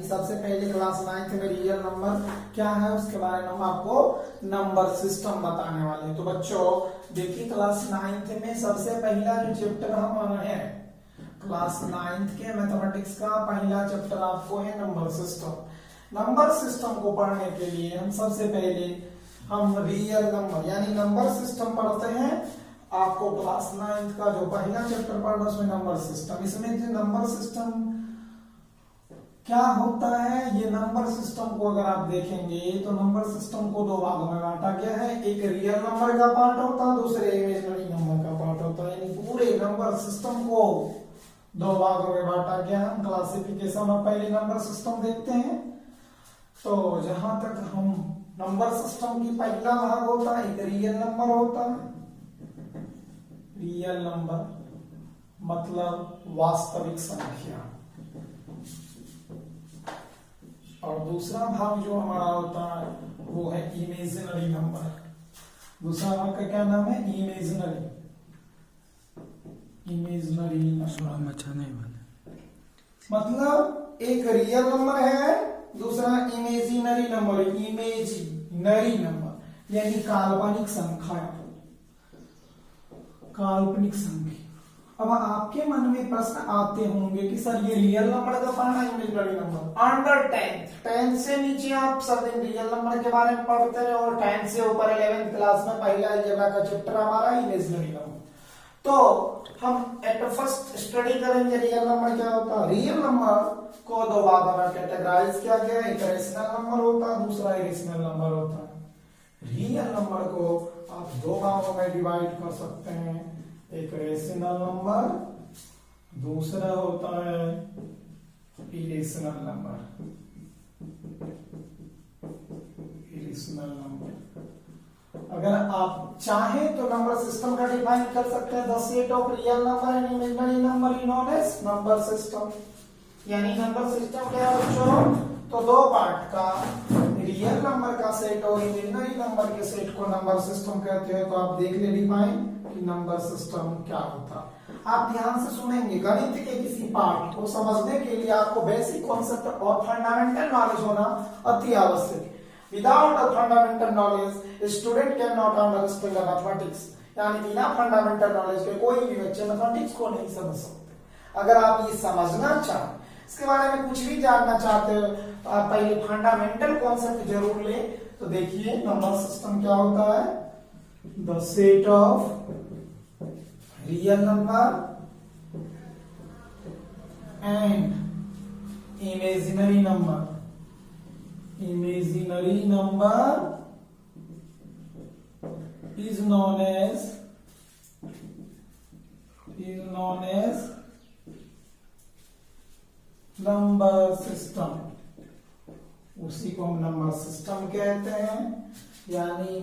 कि सबसे पहले क्लास 9th में रियल नंबर क्या है उसके बारे में हम आपको नंबर सिस्टम बताने वाले हैं। तो बच्चों देखिए क्लास 9th में सबसे पहला जो चैप्टर हमारा है क्लास 9th के मैथमेटिक्स का पहला चैप्टर आपको है नंबर सिस्टम। नंबर सिस्टम को पढ़ने के लिए हम सबसे पहले हम रियल नंबर यानी नंबर सिस्टम पढ़ते हैं। आपको क्लास 9th का जो पहला चैप्टर पढ़ना उसमें नंबर सिस्टम। इसमें जो नंबर सिस्टम क्या होता है, ये नंबर सिस्टम को अगर आप देखेंगे तो नंबर सिस्टम को दो भागों में बांटा गया है। एक रियल नंबर का पार्ट होता है, दूसरे इमेजिनरी नंबर का पार्ट होता है। यानी पूरे नंबर सिस्टम को दो भागों में बांटा गया है। क्लासिफिकेशन और पहले नंबर सिस्टम देखते हैं। तो जहां तक हम नंबर सिस्टम की पहला भाग होता है एक रियल नंबर होता है। रियल नंबर मतलब वास्तविक संख्या, और दूसरा भाग जो हमारा होता है वो है इमेजिनरी नंबर। दूसरा भाग का क्या नाम है? Imaginary number. अच्छा नहीं मतलब एक रियल नंबर है, दूसरा इमेजिनरी नंबर। इमेजिनरी नंबर यानी काल्पनिक संख्या, काल्पनिक संख्या। अब आपके मन में प्रश्न आते होंगे कि सर ये रियल नंबर का पढ़ना है इमेजिनरी नंबर। अंडर 10th से नीचे आप सब दिन रियल नंबर के बारे में पढ़ते रहे और 10 से ऊपर 11th क्लास में पहला अलजेब्रा का चैप्टर हमारा इमेजिनरी नंबर। तो हम एट फर्स्ट स्टडी करेंगे रियल नंबर क्या होता है। रियल नंबर को दो भागों में कैटेगराइज किया गया है। एक रेशनल नंबर होता है, दूसरा इरेशनल नंबर होता है। रियल नंबर को आप दो भागों में डिवाइड कर सकते हैं, एक रेशनल नंबर, दूसरा होता है इरेशनल नंबर। इरेशनल नंबर अगर आप चाहें तो नंबर सिस्टम का डिफाइन कर सकते हैं। The set of real number and imaginary number is known as number system. यानी नंबर सिस्टम क्या है बच्चों? तो दो पार्ट का रियल नंबर का सेट और इमेजिनरी नंबर के सेट को नंबर सिस्टम कहते हैं। तो आप देख ले डिफाइन कि नंबर सिस्टम क्या होता है। आप ध्यान से सुनेंगे। गणित के किसी पार्ट को समझने के लिए आपको बेसिक कॉन्सेप्ट और फंडामेंटल नॉलेज होना अति आवश्यक है। Without a fundamental knowledge student can not understand mathematics. यानी बिना फंडामेंटल नॉलेज के कोई भी बच्चे मैथमेटिक्स को नहीं समझ सकते। अगर आप ये समझना चाहें, इसके बारे में कुछ भी जानना चाहते हो तो आप पहले फंडामेंटल कॉन्सेप्ट जरूर ले। तो देखिए नंबर सिस्टम क्या होता है। The set of real number and imaginary number. Imaginary number is known as number system. उसी को हम नंबर सिस्टम कहते हैं। यानी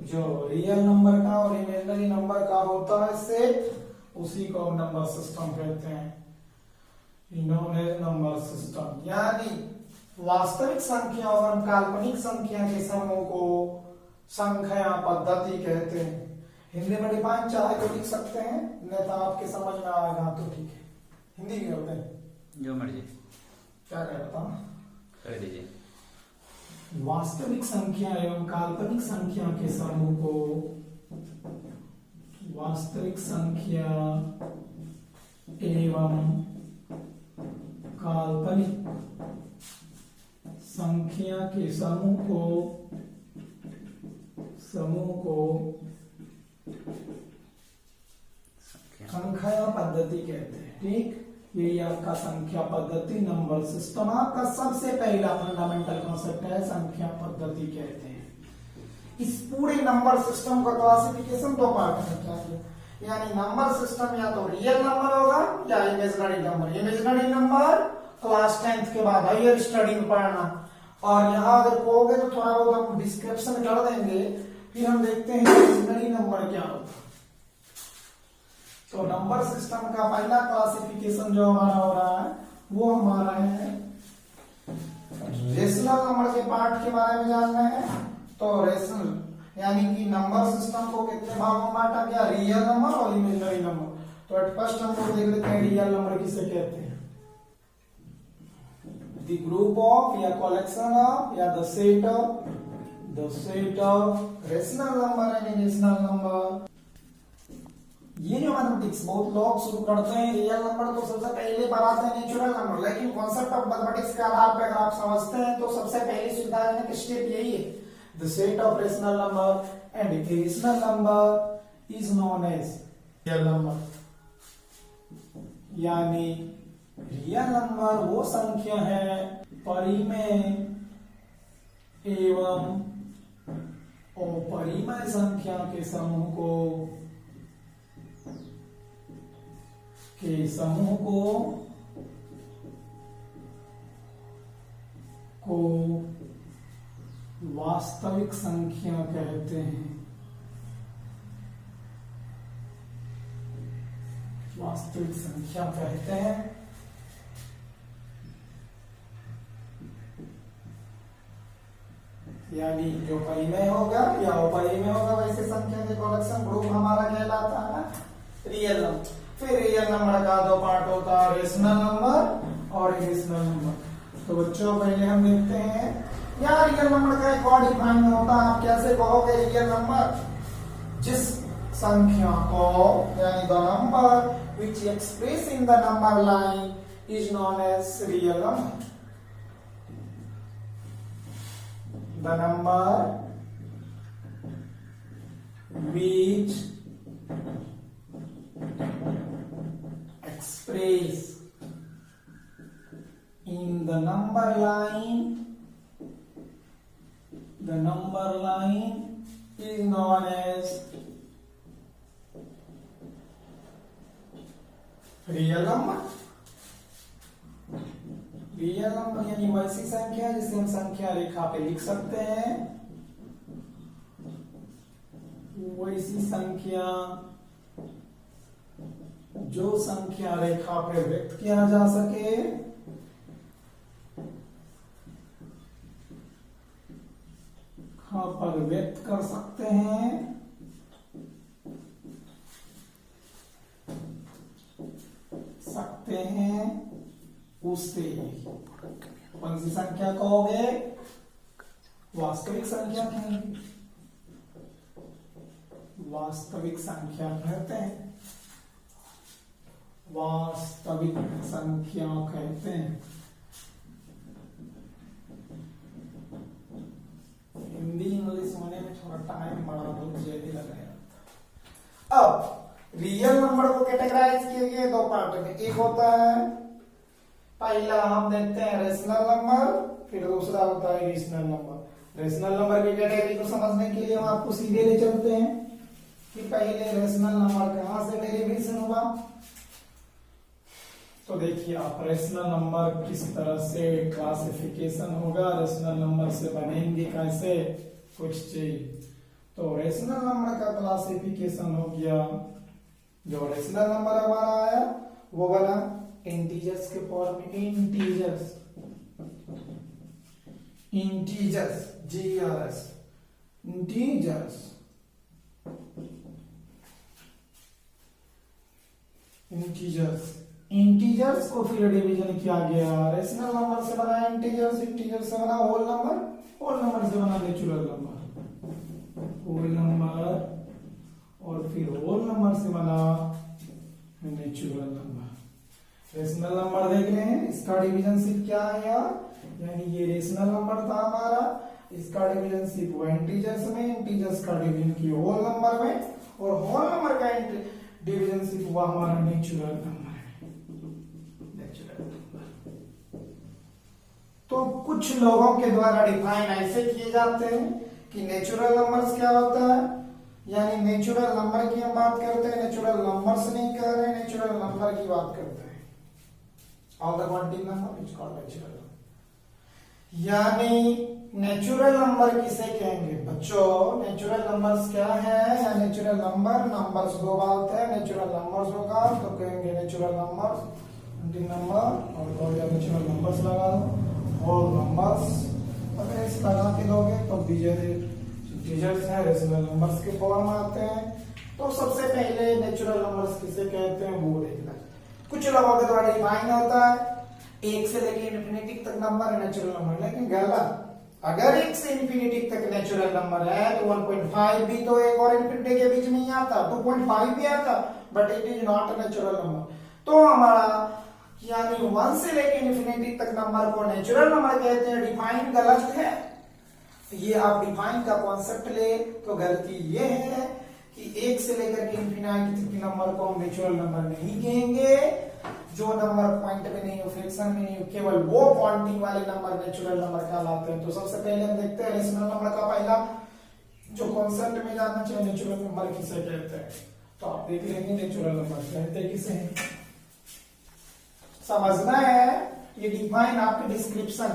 जो रियल नंबर का और इमेजिनरी नंबर का होता है सेट, उसी को हम नंबर सिस्टम कहते हैं। Known as number system. यानी वास्तविक संख्या और काल्पनिक संख्या के समूह को संख्या पद्धति कहते हैं। हिंदी में डिफाइन चाहे तो लिख सकते हैं, नहीं तो आपके समझ में आएगा तो ठीक है। हिंदी में होते हैं जो मर्जी क्या कहता कर दीजिए। वास्तविक संख्या एवं काल्पनिक संख्या के समूह को वास्तविक संख्या एवं काल्पनिक संख्या के समूह को संख्या पद्धति कहते हैं। ठीक, यही आपका संख्या पद्धति नंबर सिस्टम। आपका सबसे पहला फंडामेंटल कॉन्सेप्ट है संख्या पद्धति कहते हैं। इस पूरे नंबर सिस्टम का क्लासिफिकेशन दो पार्ट में किया गया। यानी नंबर सिस्टम या तो रियल नंबर होगा या imaginary number. Imaginary number class 10th के बाद हायर स्टडी में पढ़ना। और यहाँ अगर कहोगे तो थोड़ा बहुत हम डिस्क्रिप्शन कर देंगे, फिर हम देखते हैं इमेजिनरी नंबर क्या होता है। तो नंबर सिस्टम का पहला क्लासिफिकेशन जो हमारा हो रहा है वो हमारा है रेशनल नंबर के पार्ट के बारे में जानना है। तो रेशनल यानी कि नंबर सिस्टम को कितने भागों में बांटा गया, रियल नंबर और इमेजिनरी नंबर। तो एट फर्स्ट हम लोग देख लेते हैं रियल नंबर किसे कहते हैं। द ग्रुप ऑफ या कलेक्शन ऑफ या the set of rational number and irrational number. ये जो मैथमेटिक्स बहुत लोग शुरू करते हैं रियल नंबर तो सबसे पहले बनाते हैं नेचुरल नंबर, लेकिन कॉन्सेप्ट ऑफ मैथमेटिक्स के आधार पर अगर आप समझते हैं तो सबसे पहली सुविधा है कि स्टेप यही है, the set of rational number and irrational number is known as real number. यानी रियल नंबर वो संख्या है परिमेय एवं अपरिमेय संख्या के समूह को वास्तविक संख्या कहते हैं। वास्तविक संख्या कहते हैं। यानी जो परिमेय होगा या अपरिमेय होगा वैसे संख्या के कलेक्शन ग्रुप हमारा कहलाता है रियल नंबर। फिर रियल नंबर का दो पार्ट होता है, रेशनल नंबर और इरेशनल नंबर। तो बच्चों पहले हम देखते हैं यार रियल नंबर का एक और डिफाइन होता है। आप कैसे कहोगे रियल नंबर? जिस संख्या को यानी the number which express in the number line is known as real number. The number which express in the number line is known as real number. Real number यानी वैसी संख्या जिसे हम संख्या रेखा पे लिख सकते हैं, वैसी संख्या जो संख्या रेखा पे व्यक्त किया जा सके, पर व्यक्त कर सकते हैं, उससे कौन सी संख्या कहोगे? वास्तविक संख्या कहेंगे। वास्तविक संख्या कहते हैं। वास्तविक संख्या कहते हैं। हिंदी इंग्लिश होने में थोड़ा टाइम बड़ा बहुत ज्यादा लग रहा है। अब रियल नंबर को कैटेगराइज किए गए दो पार्ट में। एक होता है पहला हम देखते हैं रेशनल नंबर, फिर दूसरा होता है इरेशनल नंबर। रेशनल नंबर की कैटेगरी को समझने के लिए हम आपको सीधे ले चलते हैं कि पहले रेशनल नंबर कहां से डेरिवेशन हुआ। तो देखिए आप रेशनल नंबर किस तरह से क्लासिफिकेशन होगा, रेशनल नंबर से बनेंगे कैसे कुछ चीज। तो रेशनल नंबर का क्लासिफिकेशन हो गया। जो रेशनल नंबर हमारा आया वो बना इंटीजर्स के फॉर्म में। इंटीजर्स GRS इंटीजर्स को फिर डिवीजन किया गया। रेशनल नंबर से बना इंटीजर्स से बना होल नंबर से बना नेचुरल नंबर और फिर होल नंबर से बना नेचुरल नंबर। रेशनल नंबर देख रहे हैं, इसका डिवीजनशिप क्या है यानी ये रेशनल नंबर था हमारा, इसका डिवीजनशिप हुआ इंटीजर्स में, इंटीजर्स का डिवीजन किया होल नंबर में और होल नंबर का डिवीजनशिप हुआ हमारा नेचुरल नंबर। तो कुछ लोगों के द्वारा डिफाइन ऐसे किए जाते हैं कि नेचुरल नंबर्स क्या होता है, यानी नेचुरल नंबर की हम बात करते हैं, नेचुरल नंबर्स नहीं कर रहे, नेचुरल नंबर की बात करते हैं। All the quantity number is called natural. यानी नेचुरल नंबर किसे कहेंगे बच्चों? नेचुरल नंबर्स क्या है या नेचुरल नंबर्स दो बात है। नेचुरल नंबर्स होगा तो कहेंगे नेचुरल नंबर्स नंबर और दो या नेचुरल नंबर्स लगा दो होल नंबर्स। अगर इस लगा के दोगे तो इंटीजर्स है, रेशनल नंबर्स के फॉर्म आते हैं। तो सबसे पहले नेचुरल नंबर्स किसे कहते हैं वो देखना। कुछ लोगों के द्वारा डिफाइन होता है एक से लेके इन्फिनिटी तक नंबर है नेचुरल नंबर, लेकिन गलत। अगर एक से इन्फिनिटी तक नेचुरल नंबर है तो 1.5 भी तो एक और इन्फिनिटी के बीच में ही आता, 2.5 भी आता, but it is not a natural number. तो हमारा यानी 1 से लेके इन्फिनिटी तक नंबर को नेचुरल नंबर कहते हैं, डिफाइन गलत है। ये आप डिफाइन का कॉन्सेप्ट ले तो गलती ये है कि एक से लेकर के इन्फिनिटी तक नंबर को हम नेचुरल नंबर नहीं कहेंगे। जो नंबर पॉइंट में नहीं हो, फ्रैक्शन में नहीं हो, केवल वो क्वांटिटी वाले नंबर नेचुरल नंबर कहलाते हैं। तो सबसे पहले हम देखते हैं रेशनल नंबर का पहला जो कॉन्सेप्ट में जानना चाहिए, नेचुरल नंबर किसे कहते हैं। तो आप देख लेंगे नेचुरल नंबर कहते हैं किसे है, समझना है। ये डिफाइन आपके डिस्क्रिप्शन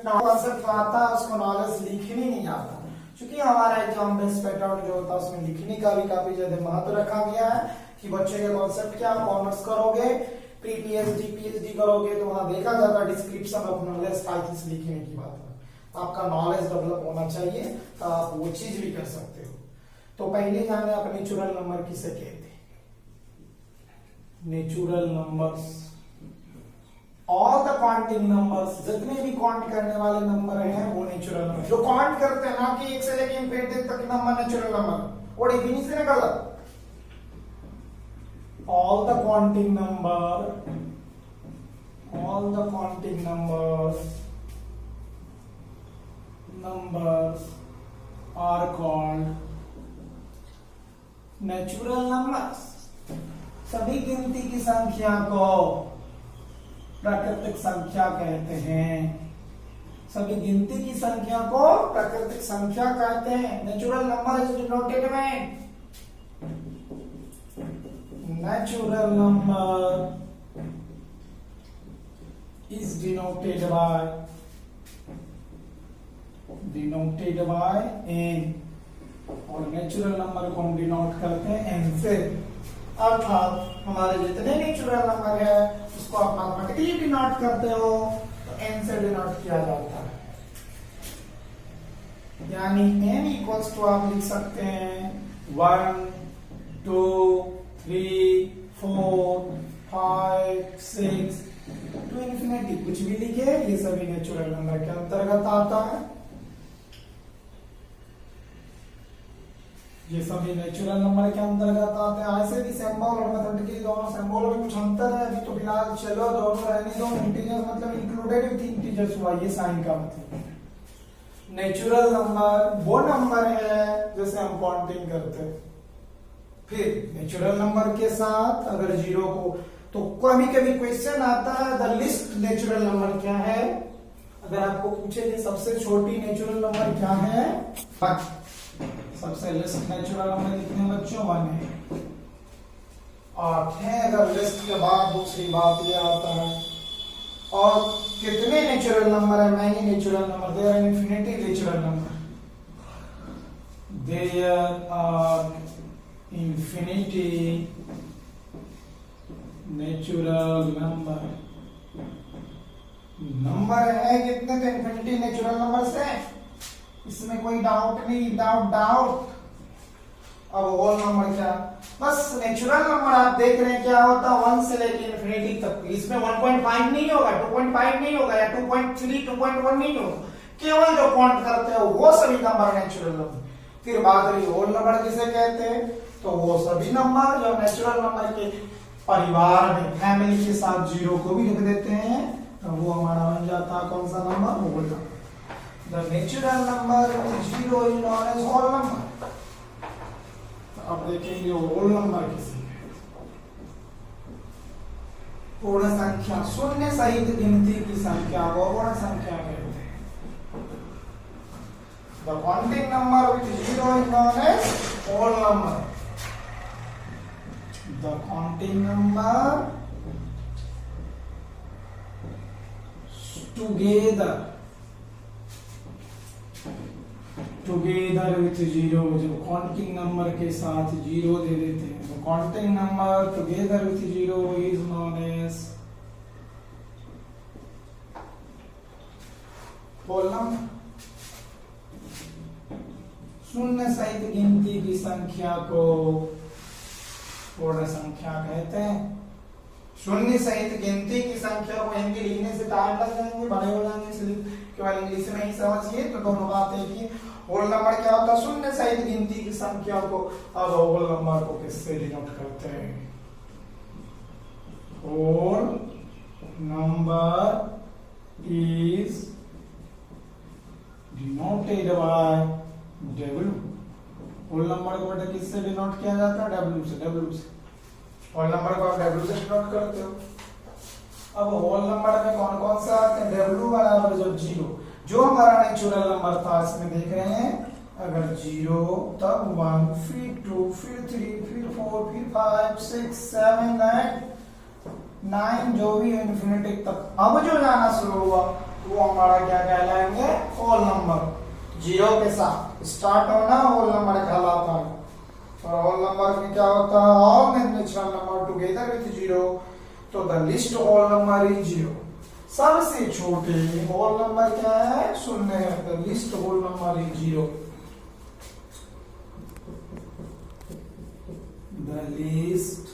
कॉन्सेप्ट आता है, उसको नॉलेज लिखनी नहीं आता, क्योंकि हमारा एग्जाम बेस्ड पैटर्न जो होता है उसमें लिखने का भी काफी ज्यादा महत्व रखा गया है कि बच्चे के कॉन्सेप्ट क्या, कॉमर्स करोगे, प्री पीएचडी पीएचडी करोगे तो वहां देखा जाता है डिस्क्रिप्शन ऑफ नॉलेज टाइटल्स लिखने की बात है। आपका नॉलेज डेवलप होना चाहिए तो आप वो चीज भी कर सकते हो। तो पहले जाने आप नेचुरल नंबर किसे कहते हैं। Natural numbers all the counting numbers, जितने भी काउंट करने वाले नंबर हैं वो नेचुरल नंबर। जो काउंट करते हैं ना कि एक से लेकर इन्फिनिटी तक नंबर नेचुरल नंबर, वो डेफिनेशन है गलत। all the counting numbers are called natural numbers। सभी गिनती की संख्या को प्राकृतिक संख्या कहते हैं। सभी गिनती की संख्या को प्राकृतिक संख्या कहते हैं। Natural number is denoted by natural number is denoted by n, और नेचुरल नंबर को हम डिनोट करते हैं n से। अर्थात हमारे जितने नेचुरल नंबर है उसको आप मैथमेटिकली डिनोट करते हो तो n से डिनोट किया जाता है। यानी n इक्वल्स टू आप लिख सकते हैं 1 2 3 4 5 6 टू इन्फिनिटी, कुछ भी लिखे, ये सभी नेचुरल नंबर के अंतर्गत आता है। ये सभी नेचुरल नंबर के अंतर्गत आते हैं। ऐसे भी सिंबल और मैथमेटिकली दोनों सिंबल में कुछ अंतर है, अभी तो फिलहाल चलो दोनों रहने दो। इंटीजर्स मतलब इंक्लूडेड विथ इंटीजर्स हुआ, ये साइन का मतलब। नेचुरल नंबर वो नंबर है जैसे हम काउंटिंग करते हैं। फिर नेचुरल नंबर के साथ अगर जीरो को, तो कभी कभी क्वेश्चन आता है द लिस्ट नेचुरल नंबर क्या है। अगर आपको पूछे कि सबसे छोटी नेचुरल नंबर क्या है, सबसे लिस्ट नेचुरल नंबर कितने बच्चों 1 है, 8 है। अगर लिस्ट के बाद दूसरी बात ये आता है और कितने नेचुरल नंबर है, many natural number, there are infinity natural number, there are infinity natural number। Number है कितने तो इन्फिनिटी नेचुरल नंबर्स है, इसमें कोई डाउट नहीं, डाउट। अब होल नंबर क्या, बस नेचुरल नंबर आप देख रहे हैं क्या होता है 1 से लेकर इन्फिनिटी तक। इसमें 1.5 नहीं होगा, 2.5 नहीं होगा, या 2.3 2.1 नहीं होगा, केवल जो काउंट करते हो वो सभी नंबर नेचुरल नंबर। फिर बात रही होल नंबर किसे कहते हैं, तो वो सभी नंबर जो नेचुरल नंबर के परिवार में फैमिली के साथ जीरो को भी लिख देते हैं, तो वो हमारा बन जाता है कौन सा number, whole number. The natural number zero is known as whole number. तो अब देखेंगे होल नंबर किसे, पूर्ण संख्या, शून्य सहित गिनती की संख्या को पूर्ण संख्या कहते हैं। The counting number with zero is known as whole number. The counting number together with zero, जब काउंटिंग नंबर के साथ जीरो दे देते हैं तो counting number together with zero is known as whole number। शून्य सहित गिनती की संख्या को पूर्ण संख्या कहते हैं। शून्य सहित गिनती की संख्या को हिंदी लिखने से टाइम लग जाएंगे, बड़े हो जाएंगे, इसलिए केवल इंग्लिश में ही समझिए। तो दोनों बातें की होल नंबर क्या होता है? शून्य सहित गिनती की संख्या को। अब होल नंबर को किससे डिनोट करते हैं? Whole number is denoted by W। Whole number को बेटा किससे डिनोट किया जाता है? W से। W से होल नंबर को आप W से डिनोट करते हो। अब होल नंबर में कौन कौन सा आते हैं? W बराबर जब 0, जो हमारा नेचुरल नंबर था इसमें देख रहे हैं, अगर 0 तब 1, फिर 2, फिर 3, फिर 4, फिर 5, 6, 7, 8, 9, जो भी इन्फिनिटी तक अब जो जाना शुरू हुआ वो हमारा क्या कहलाएंगे? Whole number. 0 के साथ स्टार्ट होना होल नंबर कहलाता है। और होल नंबर में क्या होता है? All natural number together with 0, तो the least whole number is 0। सबसे छोटे होल नंबर क्या है? शून्य है। The least whole number is 0। The least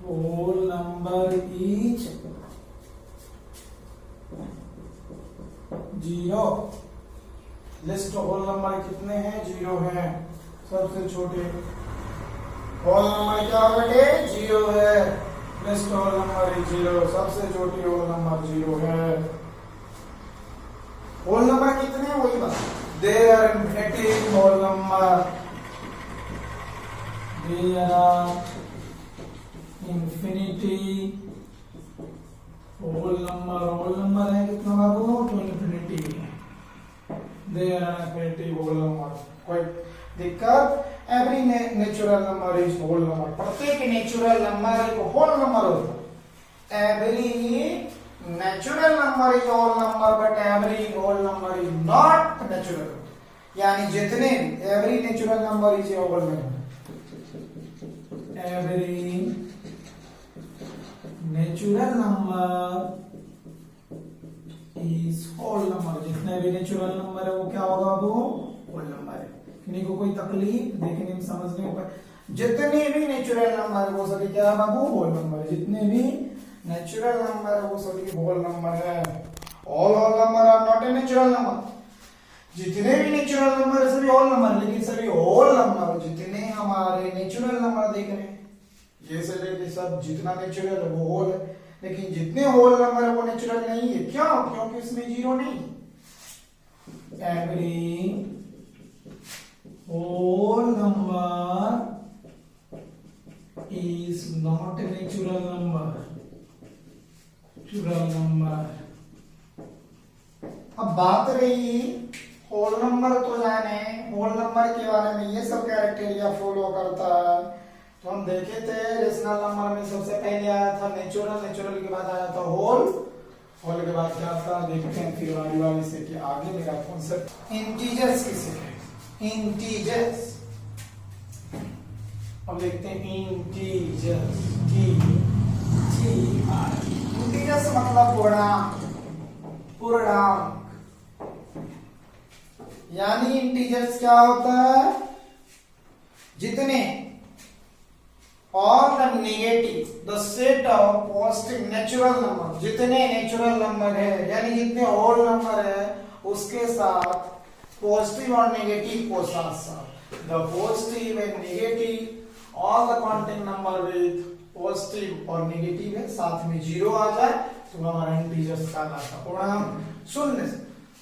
whole number is 0। Least whole number कितने हैं? 0 हैं। सबसे छोटे होल नंबर क्या बेटे? 0 है। Least whole number is 0। सबसे छोटी होल नंबर 0 है। होल नंबर कितने हैं वही बात। There are infinity whole number. There are infinity whole number. Whole number है कितना बाबू? तो infinity. There are infinity whole number. कोई दिक्कत? Every natural number is whole number. प्रत्येक नेचुरल नंबर एक होल नंबर होता है। Every natural number is whole number, but every whole number is not natural. यानी जितने every natural number is whole number. Every natural number is whole number. जितने भी natural number है वो क्या होगा? वो होल नंबर है। किन्हीं को कोई तकलीफ देखने में समझने में? जितने भी नेचुरल नंबर वो सभी क्या है बाबू? Whole number. जितने भी नेचुरल नंबर है वो सभी होल नंबर है। All whole number are not a natural number. जितने भी नेचुरल नंबर है सभी होल नंबर, लेकिन सभी होल नंबर जितने हमारे नेचुरल नंबर देख रहे हैं ये से लेके सब जितना नेचुरल है वो होल है, लेकिन जितने होल नंबर है वो नेचुरल नहीं है। क्यों? क्योंकि इसमें 0 नहीं। Every whole number is not a natural number. Natural number. अब बात रही होल नंबर, तो जाने होल नंबर के बारे में ये सब कैरेक्टेरिया फॉलो करता है। तो हम देखे थे रेशनल नंबर में सबसे पहले आया था नेचुरल, नेचुरल के बाद आया था होल, होल के बाद क्या था देखते हैं फिर वाली से कि आगे मेरा कॉन्सेप्ट इंटीजर्स किसे कहते हैं। इंटीजर्स अब देखते हैं इंटीजर्स। इंटीजर्स मतलब पूर्णांक। पूर्णांक यानी इंटीजर्स क्या होता है? जितने और the negative the set of positive natural number, जितने नेचुरल नंबर है यानी जितने होल नंबर है उसके साथ पॉजिटिव और नेगेटिव को साथ साथ the positive and negative all the counting number with positive और नेगेटिव है, साथ में 0 आ जाए तो हमारा इंटीजर्स कहलाता। पूर्णांक शून्य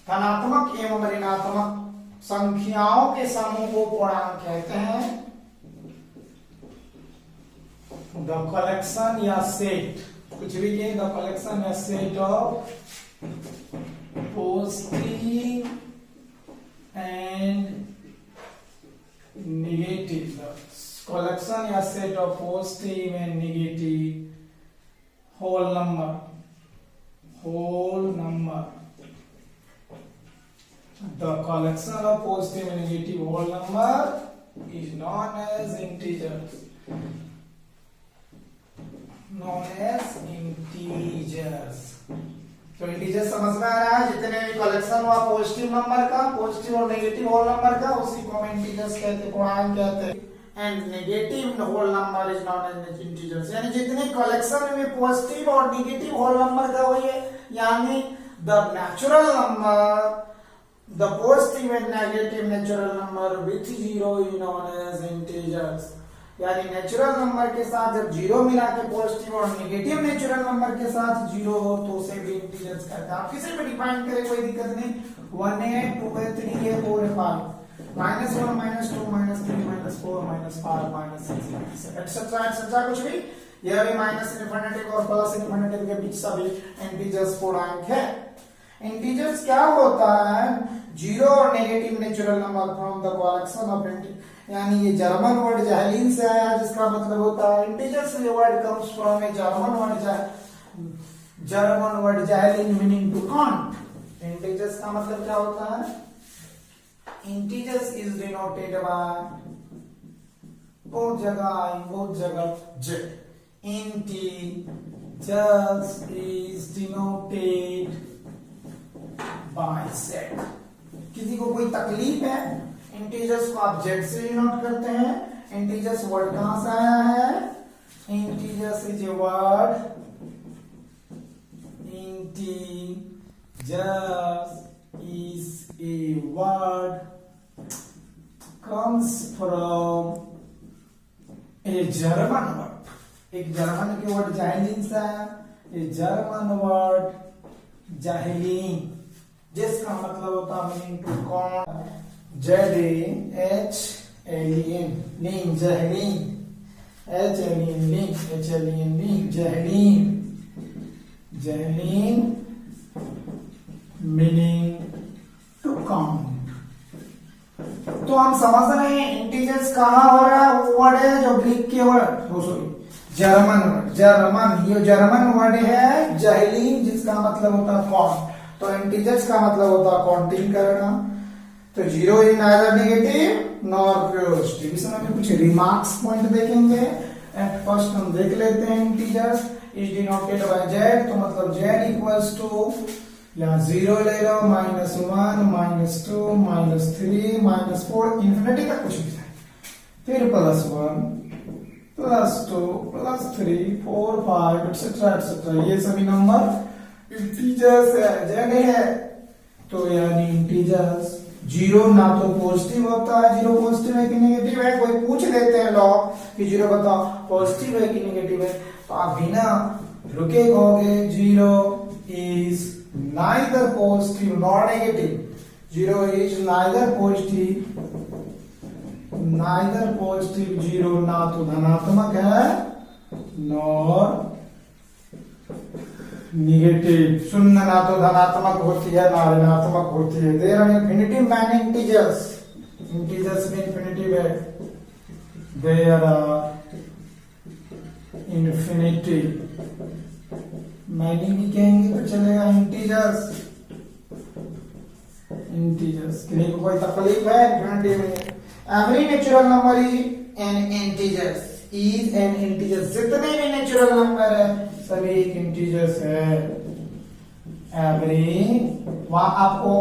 धनात्मक एवं ऋणात्मक संख्याओं के समूह को पूर्णांक कहते हैं। द कलेक्शन या सेट, कुछ भी कहें, द कलेक्शन या set of positive and negative, collection या set of positive and negative whole number, whole number, the collection of positive and negative whole number is known as integers, known as integers। तो integer समझ में आ रहा है? जितने भी collection हुआ positive number का, पॉजिटिव और नेगेटिव होल नंबर का, उसी को हम इंटीजर्स कहते हैं, पूर्णांक कहते हैं। And negative whole number is known as integers. यानी जितने कलेक्शन में पॉजिटिव और नेगेटिव होल नंबर का वही है, यानी the natural number the positive and negative natural number with zero is known as integers। यानी नेचुरल नंबर के साथ जब जीरो मिला के पॉजिटिव और नेगेटिव नेचुरल नंबर के साथ जीरो हो तो उसे भी इंटीजर्स कहते हैं। आप किसी भी डिफाइन करें कोई दिक्कत नहीं, 1 है 2 है 3 है 4 है 5, -1 -2 -3 -4 -5 -6 etc कुछ भी, यह भी माइनस इनफिनिटी और प्लस इनफिनिटी के बीच सभी इंटीजर्स पूर्णांक है। इंटीजर्स क्या होता है? जीरो और negative natural number from the collection of integer. यानी ये जर्मन वर्ड जाहलीन से आया जिसका मतलब होता है इंटीजर्स। ये word comes from a German word Zahlen meaning to count. Integers का मतलब क्या होता है? इंटीजर्स इज डिनोटेड बाय बहुत जगह j। Integers is denoted by z। किसी को कोई तकलीफ है, इंटीजर्स को आप z से डिनोट करते हैं। इंटीजर्स वर्ड कहां से आया है? Integers is a word, integers is a word comes from a German word. एक जर्मन के वर्ड जाहलीन से आया, ए जर्मन वर्ड जाहलीन जिसका मतलब होता है मीनिंग टू काउंट, JAHLEN लीन Zahlen, Zahlen meaning to count. तो हम समझ रहे हैं इंटीजर्स कहां हो रहा है? वो वर्ड है जो ग्रीक के वर्ड, जर्मन वर्ड, ये जर्मन वर्ड है जाहलीन जिसका मतलब होता है काउंट। तो इंटीजर्स का मतलब होता है काउंटिंग करना। तो zero is neither negative nor positive. इसमें हम कुछ रिमार्क्स पॉइंट देखेंगे। एट फर्स्ट हम देख लेते हैं integers is denoted by z। तो मतलब z इक्वल्स टू, या 0 ले लो, -1 -2 -3 -4 इंफिनिटी तक कुछ भी जाए, फिर +1 +2 +3 4 5 etc। ये सभी नंबर इंटीजर्स है, z है। तो यानी इंटीजर्स जीरो ना तो पॉजिटिव होता है, जीरो पॉजिटिव है कि नेगेटिव है, कोई पूछ लेते हैं लोग कि जीरो बताओ पॉजिटिव है कि नेगेटिव है, तो आप बिना रुके कहोगे zero is neither positive nor negative. Zero is neither positive, zero ना तो धनात्मक है नॉर नेगेटिव। शून्य ना तो धनात्मक होती है ना ऋणात्मक होती है। There are infinitive many integers में इन्फिनिटिव है। देयर आर इन्फिनिटिव मैनी भी कहेंगे तो चलेगा। इंटीजर्स किन्हीं को कोई तकलीफ है? इन्फिनिटिव में every natural number is N integer. जितने भी नेचुरल नंबर है सभी एक इंटीजर्स है। एवरी, वहां आपको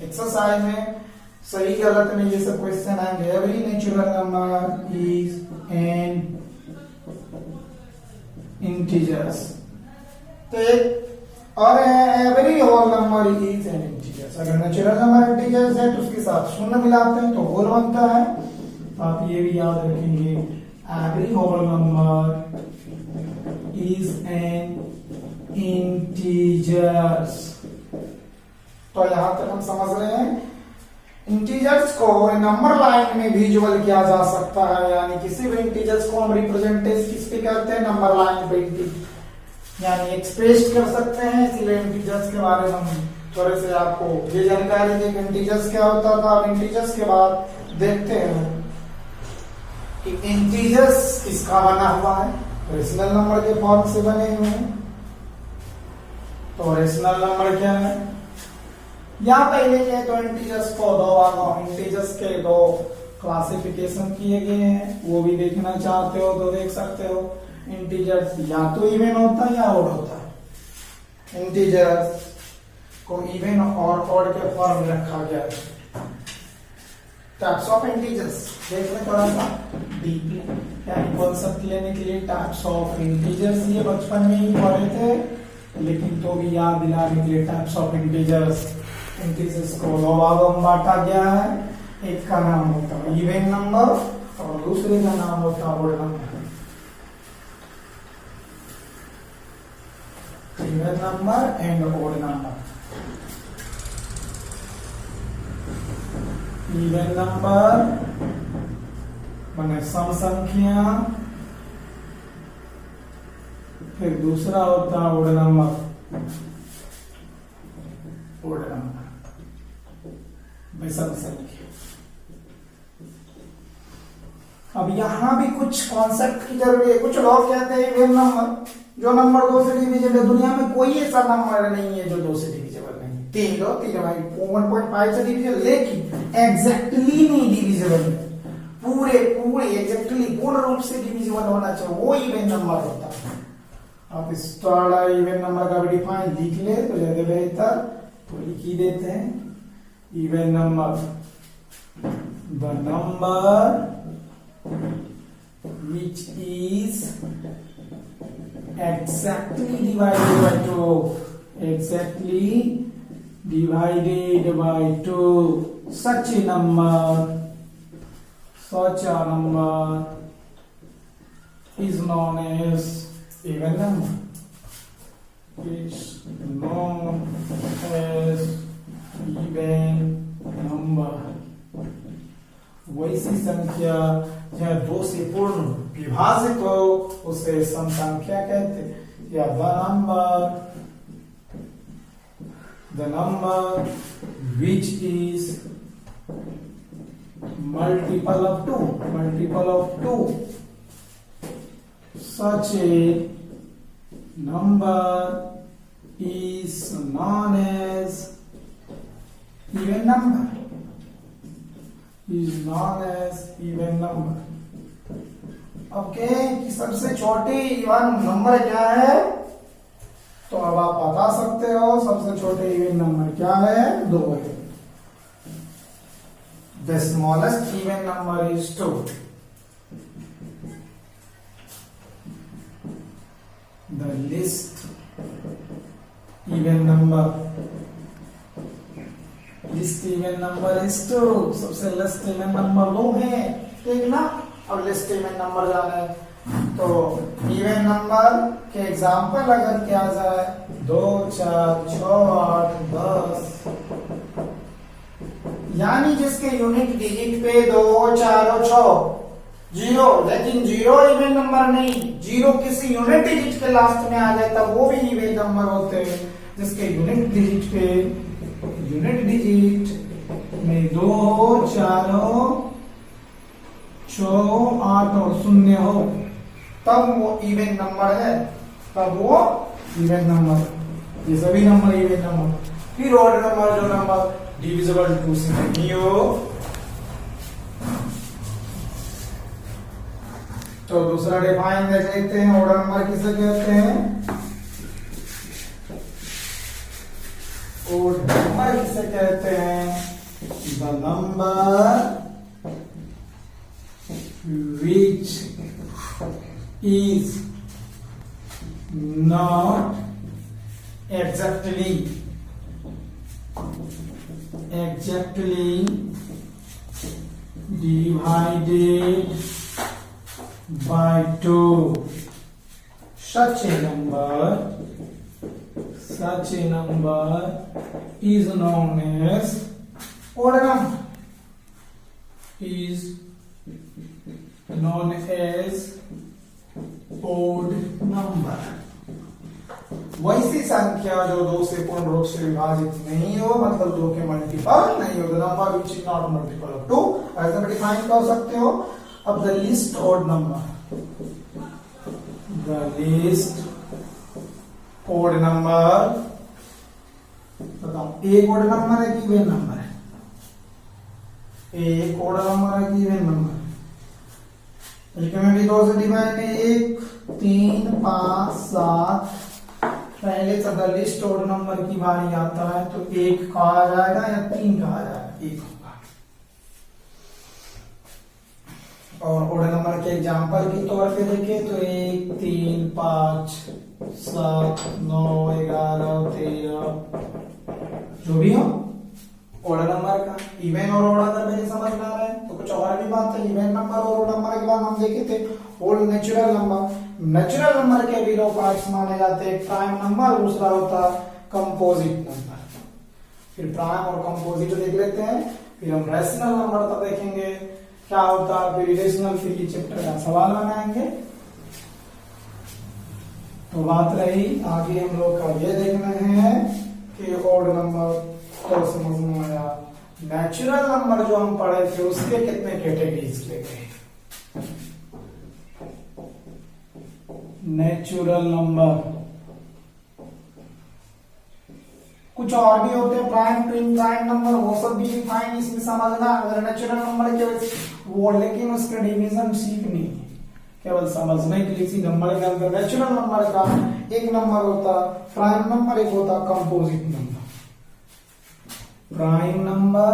एक्सरसाइज में सही गलत में ये सब क्वेश्चन आएंगे। Every natural number is an integers. तो एक और है every whole number is an integers. अगर नेचुरल नंबर इंटीजर्स है तो उसके साथ शून्य मिलाते हैं तो होल बनता है। तो आप ये भी याद रखेंगे, every whole number is an integers। तो यहां तक हम समझ रहे हैं इंटीजर्स को नंबर लाइन में विजुअल किया जा सकता है। यानी किसी भी इंटीजर्स को हम रिप्रेजेंटेशन किस पे करते हैं? नंबर लाइन पे, यानी एक्सप्रेस कर सकते हैं। इसीलिए इंटीजर्स के बारे में हम थोड़े से आपको ये जानकारी दी कि इंटीजर्स क्या होता था। अब इंटीजर्स के बाद देखते हैं कि इंटीजर्स किसका बना हुआ है। रेशनल नंबर के फॉर्म से बने हुए हैं। तो रेशनल नंबर क्या है? यहां पहले के तो इंटीजर्स को इंटीजर्स के दो क्लासिफिकेशन किए गए हैं, वो भी देखना चाहते हो तो देख सकते हो। इंटीजर्स या तो इवन होता है या ऑड होता है। इंटीजर्स को इवन और ऑड के फॉर्म में रखा गया है। टाइप्स ऑफ इंटीजर्स देख लें थोड़ा सा डीपली, यानी कॉन्सेप्ट लेने के लिए टाइप्स ऑफ इंटीजर्स ये बचपन में ही पढ़े थे, लेकिन तो भी याद दिलाने के लिए टाइप्स ऑफ इंटीजर्स। इंटीजर्स को दो भागों में बांटा गया है, एक का नाम होता है इवन नंबर और दूसरे का नाम होता है odd number. Even number and odd number. Even number माने सम संख्या, फिर दूसरा होता है ऑड नंबर। ऑड नंबर विषम संख्या। अब यहां भी कुछ कॉन्सेप्ट की जरूरत है। कुछ लोग कहते हैं इवन नंबर, जो नंबर 2 से डिविजिबल है। दुनिया में कोई ऐसा नंबर नहीं है जो 2 से डिविजिबल नहीं। 3 भाई 1.5 से डिविजिबल, लेकिन एग्जैक्टली नहीं डिविजिबल है। पूरे एग्जैक्टली पूर्ण रूप से डिविजिबल होना चाहिए, वो इवन नंबर होता है। आप इस इवन नंबर का भी डिफाइन लिख ले तो ज्यादा बेहतर, तो लिख ही देते हैं। Even number, the number which is exactly divided by 2, exactly divided by 2, such a number is known as even number, is known as even number। वैसी संख्या जहाँ 2 से पूर्ण विभाजित हो उसे सम संख्या कहते हैं। या the number which is multiple of 2, such a number is known as even number, is known as even number। Okay, कि सबसे छोटी इवन नंबर क्या है? तो अब आप बता सकते हो सबसे छोटे इवन नंबर क्या है? 2 है। The smallest even number is 2। The least even number is 2। सबसे लेस्ट इवन नंबर 2 है, ठीक ना? अब लिस्ट इवन नंबर जाना है तो इवन नंबर के एग्जाम्पल अगर क्या जाए 2, 4, 6, 8, 10, यानी जिसके यूनिट डिजिट पे 2, 4 और 6 0, लेकिन 0 इवन नंबर नहीं, 0 किसी यूनिट डिजिट के लास्ट में आ जाए तब वो भी इवन नंबर होते हैं। जिसके यूनिट डिजिट में 2, 4, 6, 8 और 0 हो तब वो इवन नंबर है, तब वो इवन नंबर। ये सभी नंबर इवन नंबर। फिर ऑड नंबर, जो नंबर डिविजिबल 2 से नहीं हो, तो दूसरा डिफाइन देख लेते हैं। ऑड नंबर किसे कहते हैं? ऑड नंबर किसे कहते हैं? The number which is not exactly divided by 2, such a number is known as odd number, is known as odd number। वैसी संख्या जो 2 से पूर्ण रूप से विभाजित नहीं हो, मतलब 2 के मल्टीपल नहीं हो। The number which is not multiple of 2, ऐसे भी डिफाइन कर सकते हो। अब द लीस्ट ऑड नंबर, बताओ एक ऑड नंबर है कि इवन नंबर है? एक ऑड नंबर है कि इवन नंबर? में भी 2 से डिवाइड है। 1, 3, 5, 7। पहले सब लिस्ट ऑड नंबर की बारी आता है तो 1 कहा जाएगा या 3 कहा जाएगा? 1 होगा। और ऑर्डर नंबर के एग्जांपल के तौर पे देखें तो 1 3 5 7 9 11 13 जो भी हो ऑर्डर नंबर का इवन और ऑर्डर नंबर पहले समझ में आ रहा है। तो कुछ और भी बात है, इवन नंबर और ऑर्डर नंबर के बाद हम देखे थे whole natural number. Natural number के भी दो पार्ट्स माने जाते हैं, प्राइम नंबर, दूसरा होता कंपोजिट नंबर। फिर प्राइम और कंपोजिट देख लेते हैं, फिर हम रैशनल नंबर तक देखेंगे क्या होता है, फिर इरेशनल, फिर ये चैप्टर का सवाल बनाएंगे। तो बात रही आगे हम लोग का ये देखना है कि ऑड नंबर तो समझ में आया। नेचुरल नंबर जो हम पढ़े थे उसके कितने कैटेगरीज लेते हैं। नेचुरल नंबर कुछ और भी होते हैं, प्राइम ट्विन प्राइम नंबर, वो सब भी डिफाइन इसमें समझना अगर नेचुरल नंबर के वो, लेकिन उसका डिवीजन सीखनी है, केवल समझने के लिए। इसी नंबर के अंदर नेचुरल नंबर का एक नंबर होता प्राइम नंबर, एक होता कंपोजिट नंबर। प्राइम नंबर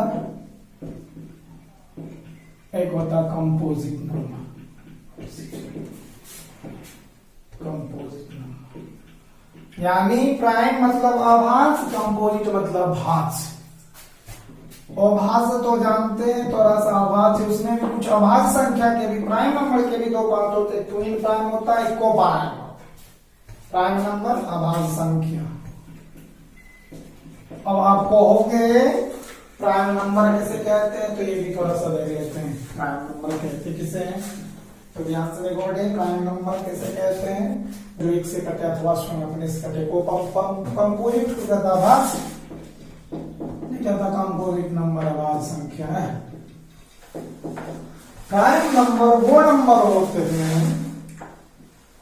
एक होता कंपोजिट नंबर। कंपोजिट नंबर यानी प्राइम मतलब अभाज्य, कंपोजिट मतलब भाज्य। अभाज्य तो जानते हैं, थोड़ा सा अभाज्य, उसमें भी कुछ अभाज्य संख्या के भी प्राइम नंबर के भी दो पार्ट होते हैं, ट्विन प्राइम होता है, एक को प्राइम होता है। प्राइम नंबर अभाज्य संख्या। अब आपको हो गए प्राइम नंबर कैसे कहते हैं, तो ये भी थोड़ा सा देख लेते हैं। प्राइम नंबर कहते किसे हैं, तो ध्यान से देखो, प्राइम नंबर कैसे कहते हैं, जो एक से कटे अथवा स्वयं अपने से कटे को कंपोजिट कहता भाज्य, नहीं कहता कंपोजिट नंबर अभाज्य संख्या है। प्राइम नंबर वो नंबर होते हैं,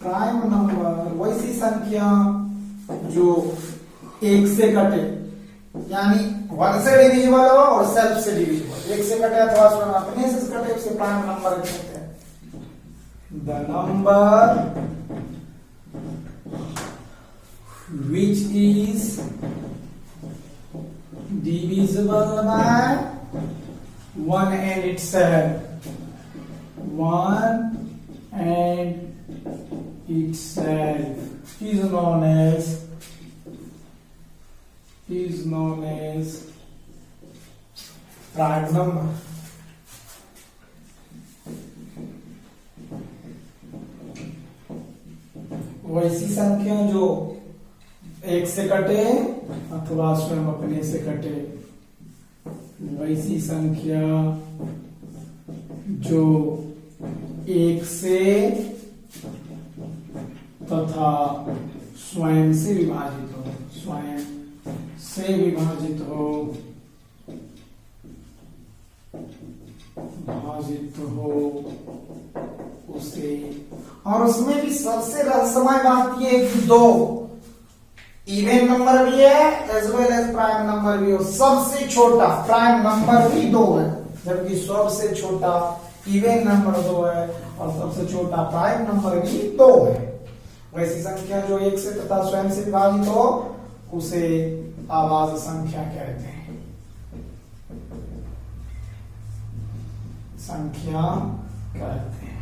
प्राइम नंबर वैसी संख्या जो एक से कटे, यानी 1 से डिविजिबल हो और सेल्फ से डिविजिबल, एक से कटे अथवा स्वयं अपने से कटे, उसे प्राइम नंबर कहते हैं। The number which is divisible by 1 and itself, 1 and itself is known as prime number। वैसी संख्या जो एक से कटे अथवा स्वयं अपने से कटे, वैसी संख्या जो एक से तथा स्वयं से विभाजित हो, स्वयं से विभाजित हो, उसे। और उसमें भी सबसे रहस्यमय बात यह है कि दो इवन नंबर भी है as well as prime number भी हो। सबसे छोटा प्राइम नंबर भी 2 है, जबकि सबसे छोटा इवन नंबर 2 है और सबसे छोटा प्राइम नंबर भी 2 है। वैसी संख्या जो एक से तथा स्वयं से विभाजित हो उसे अभाज्य संख्या कहते हैं। संख्या कहते हैं।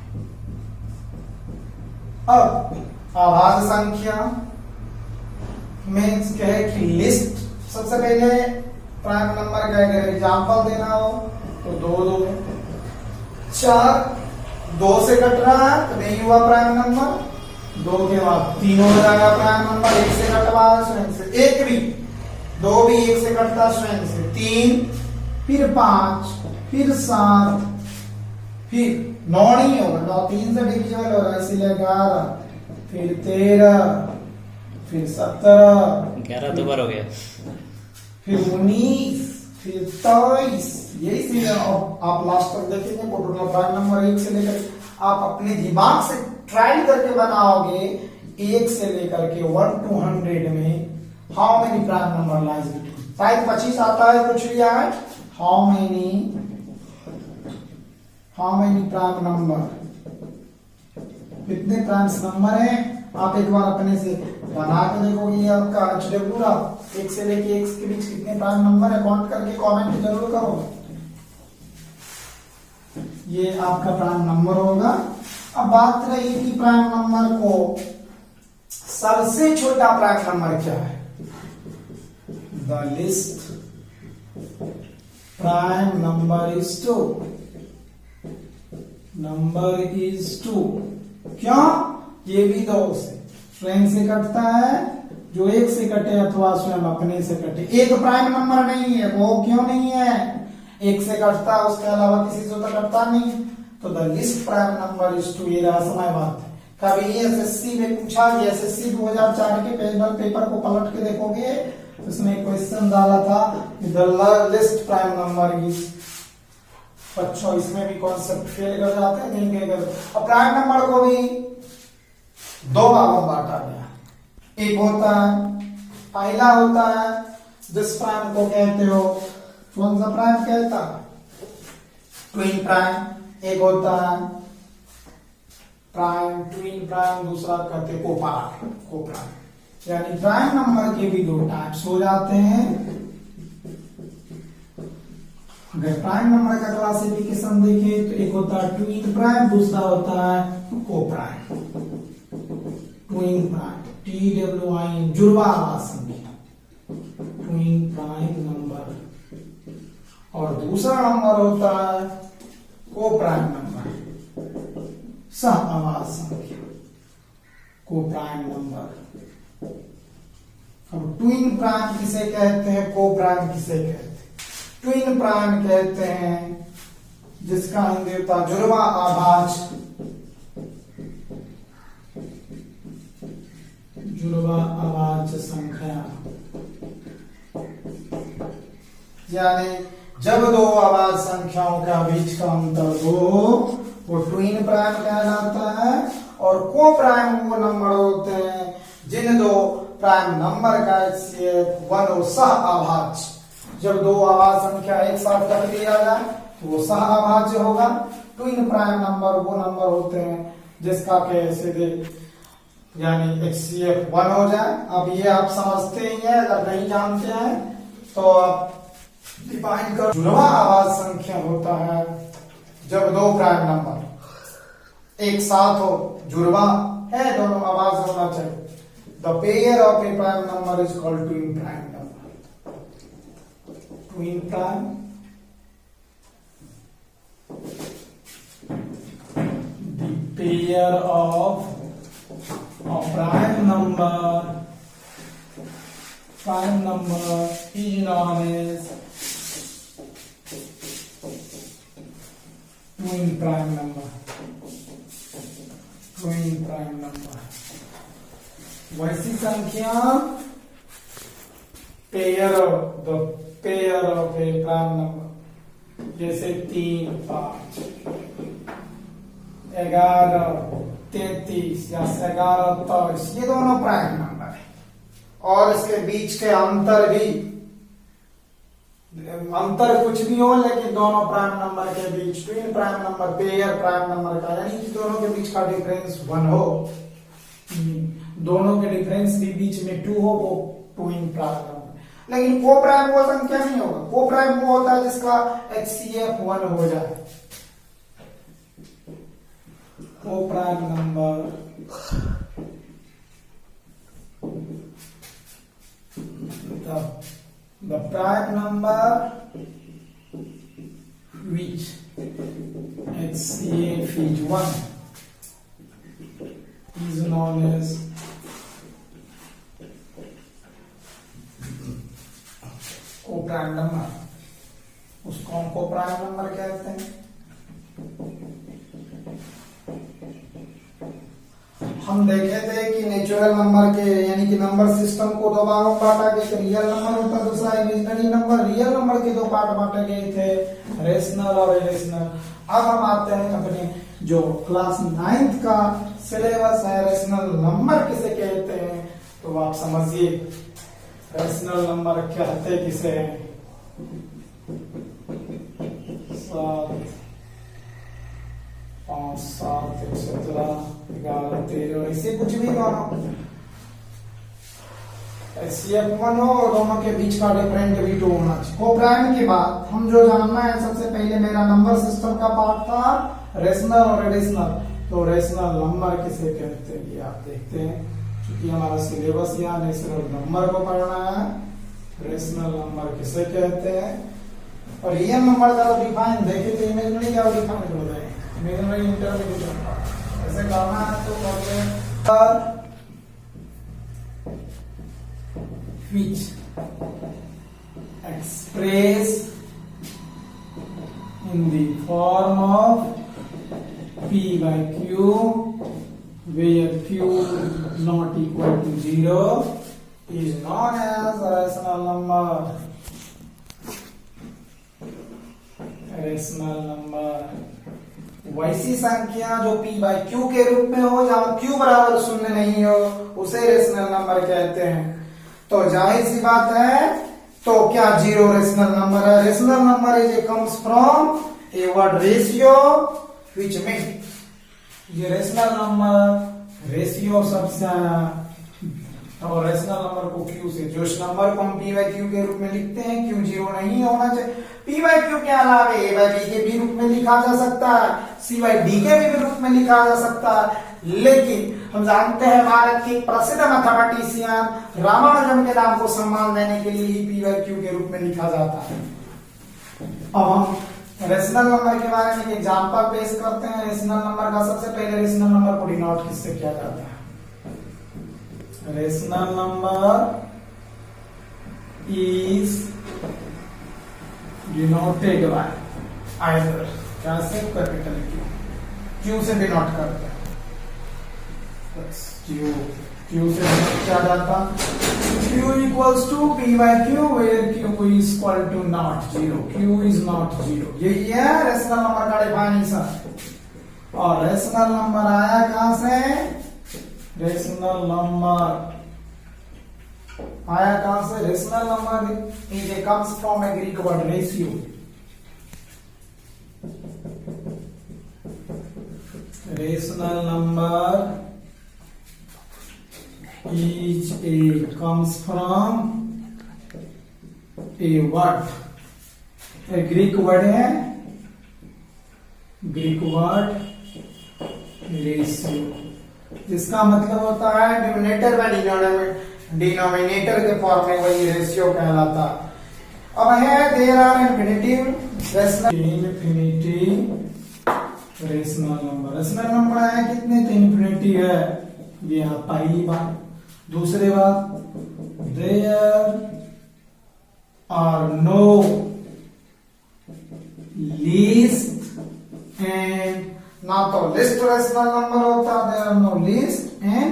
अब अभाज्य संख्या मीन्स क्या है कि लिस्ट, सबसे पहले प्राइम नंबर का अगर एग्जाम्पल देना हो तो 2 2 4, 2 से कट रहा है तो नहीं हुआ प्राइम नंबर, 2 के बाद 3 हो जाएगा प्राइम नंबर, 1 से कटवा स्वयं से, 1 भी 2 भी 1 से कटता स्वयं से, 3 फिर 5 फिर 7 फिर 9 नहीं होगा, 9 3 से डिविजिबल होगा इसीलिए 11 फिर 13 फिर 17 11 तो बार हो गया, फिर 19 फिर 23। यही चीज आप लास्ट तक देखेंगे टोटल प्राइम नंबर 1 से लेकर, आप अपने दिमाग से ट्राई करके बनाओगे 1 से लेकर के 1 to 100 में how many prime number lies between. शायद 25 आता है कुछ लिया है, हाउ मेनी प्राइम नंबर, कितने प्राइम नंबर हैं। आप एक बार अपने से बना के देखोगे, ये आपका HW 1 से लेके 1 के बीच कितने प्राइम नंबर है, काउंट करके कमेंट जरूर करो। ये आपका प्राइम नंबर होगा। अब बात रही कि प्राइम नंबर को सबसे छोटा प्राइम नंबर क्या है। The list prime number is 2। Number is 2। क्यों? ये भी 2 से स्वयं से कटता है, जो 1 से कटे अथवा स्वयं अपने से कटे। एक प्राइम नंबर नहीं है, वो क्यों नहीं है? 1 से कटता है, उसके अलावा किसी से तो कटता नहीं। तो the list prime number is 2। ये रहस्यमय बात है। कभी एसएससी में पूछा गया, एसएससी 2004 के पैनल पेपर को पलट के देखोगे, उसमें क्वेश्चन डाला था the list prime number is. बच्चों इसमें भी कॉन्सेप्ट फेल कर जाते हैं कहीं कहीं कर। अब प्राइम नंबर को भी 2 भागों में बांटा गया। एक होता है, पहला होता है जिस प्राइम को कहते हो, कौन सा प्राइम कहता है? Twin prime. एक होता है प्राइम ट्विन प्राइम, दूसरा कहते हैं कोप्राइम। यानी प्राइम नंबर के भी 2 टाइप्स हो जाते हैं। अगर प्राइम नंबर का क्लासिफिकेशन देखें तो एक होता है ट्विन प्राइम, दूसरा होता है कोप्राइम। ट्विन प्राइम TWIN जुड़वा आवाज संख्या, ट्विन प्राइम नंबर। और दूसरा नंबर होता है कोप्राइम नंबर, सह आवाज संख्या, कोप्राइम नंबर। अब ट्विन प्राइम किसे कहते हैं, कोप्राइम किसे कहते हैं? ट्विन प्राइम कहते हैं जिसका हिंदी होता है जुड़वा आवाज, जुड़वा आवाज संख्या। यानी जब 2 आवाज संख्याओं का बीच का अंतर हो वो ट्विन प्राइम कहलाता है। और को प्राइम वो नंबर होते हैं जिन 2 प्राइम नंबर का HCF 1 हो सह आभाज्य। जब 2 आवाज संख्या एक साथ कर दिया जाए तो वो सह अभाज्य होगा। ट्विन प्राइम नंबर वो नंबर होते हैं जिसका के सीधे यानी HCF 1 हो जाए। अब ये आप समझते ही हैं, अगर नहीं जानते हैं तो आप डिफाइन कर। जुड़वा आवाज संख्या होता है जब 2 प्राइम नंबर एक साथ हो, जुड़वा है, दोनों आवाज होना चाहिए। The pair of A prime number is called twin prime number. Twin prime the pair of a prime number is known as twin prime number. Twin prime number वैसी संख्या pair of A prime number जैसे 3, 5, 11, 33 या 11, 23, ये दोनों prime number है। और इसके बीच के अंतर भी, अंतर कुछ भी हो लेकिन दोनों प्राइम नंबर के बीच twin prime number pair prime number का यानी कि दोनों के बीच का डिफरेंस 1 हो, दोनों के डिफरेंस भी बीच में 2 हो, वो ट्विन प्राइम नंबर। लेकिन को प्राइम वो संख्या नहीं होगा। को प्राइम वो होता है जिसका HCF 1 हो जाए। Co-prime number the prime number which HCF is 1 is known as co-prime number। उसको हम co-prime number कहते हैं। हम देखे थे कि नेचुरल नंबर के यानी कि नंबर सिस्टम को 2 भागों में बांटा गया। एक रियल नंबर होता है, दूसरा इमेजिनरी नंबर। रियल नंबर के 2 पार्ट बांटे गए थे, रेशनल और इरेशनल। अब हम आते हैं अपने जो क्लास 9th का सिलेबस है, रेशनल नंबर किसे कहते हैं, तो आप समझिए रेशनल नंबर कहते किसे हैं। 7, 5, 7, 17, 11, 13 और इसे कुछ भी दोनों HCF1 हो और दोनों के बीच का डिफरेंट भी 2 होना चाहिए। कोप्राइम के बाद हम जो जानना है, सबसे पहले मेरा नंबर सिस्टम का पार्ट था रेशनल और एडिशनल। तो रेशनल नंबर किसे कहते हैं ये आप देखते हैं, क्योंकि हमारा सिलेबस यहाँ नेचुरल नंबर को पढ़ना है। रेशनल नंबर किसे कहते हैं, और रियल नंबर का डिफाइन देखे तो इमेजिनरी क्या डिफाइन कर रहे हैं, इमेजिनरी इंटरमीडिएट नंबर ऐसे करना है। तो कहते which express in the form of P by Q where Q is not equal to 0 is known as rational number. Rational number वैसी संख्या जो P by Q के रूप में हो, जहां Q बराबर 0 नहीं हो, उसे रेशनल नंबर कहते हैं। तो जाहिर सी बात है, तो क्या 0 रेशनल नंबर है? Rational number is comes from a word ratio which mean ये रेशनल नंबर रेशियो सबसे आया, और रेशनल नंबर को Q से, जो इस नंबर को हम P by Q के रूप में लिखते हैं, Q 0 नहीं होना चाहिए। P by Q के अलावा A by B के भी रूप में लिखा जा सकता है, C by D के भी रूप में लिखा जा सकता है, लेकिन हम जानते हैं भारत के प्रसिद्ध मैथमेटिशियन रामानुजन के नाम को सम्मान देने के लिए ही P by Q के रूप में लिखा जाता है। अब हम रेशनल नंबर के बारे में एग्जांपल पेश करते हैं। रेशनल नंबर का सबसे पहले रेशनल नंबर को डिनोट किससे किया जाता है? Rational number is denoted by either कैसे कैपिटल Q से डिनोट करते हैं। Q से क्या जाता? Q equals to P by Q where Q is equal to not 0. Q is not 0. यही है रेशनल नंबर का डिफाइनेशन। और रेशनल नंबर आया कहां से? रेशनल नंबर आया कहां से? Rational number is comes from A Greek word ratio. Rational number is a comes from a word, a Greek word है, Greek word ratio, जिसका मतलब होता है डिनोमिनेटर व डिनोमिनेटर के फॉर्म में वही रेशियो कहलाता। अब है there are infinitive rational number. Rational number है कितने? तो इन्फिनिटी है, ये पहली बात। दूसरी बात, there are no least and, ना तो लिस्ट रेशनल नंबर होता, there are no least and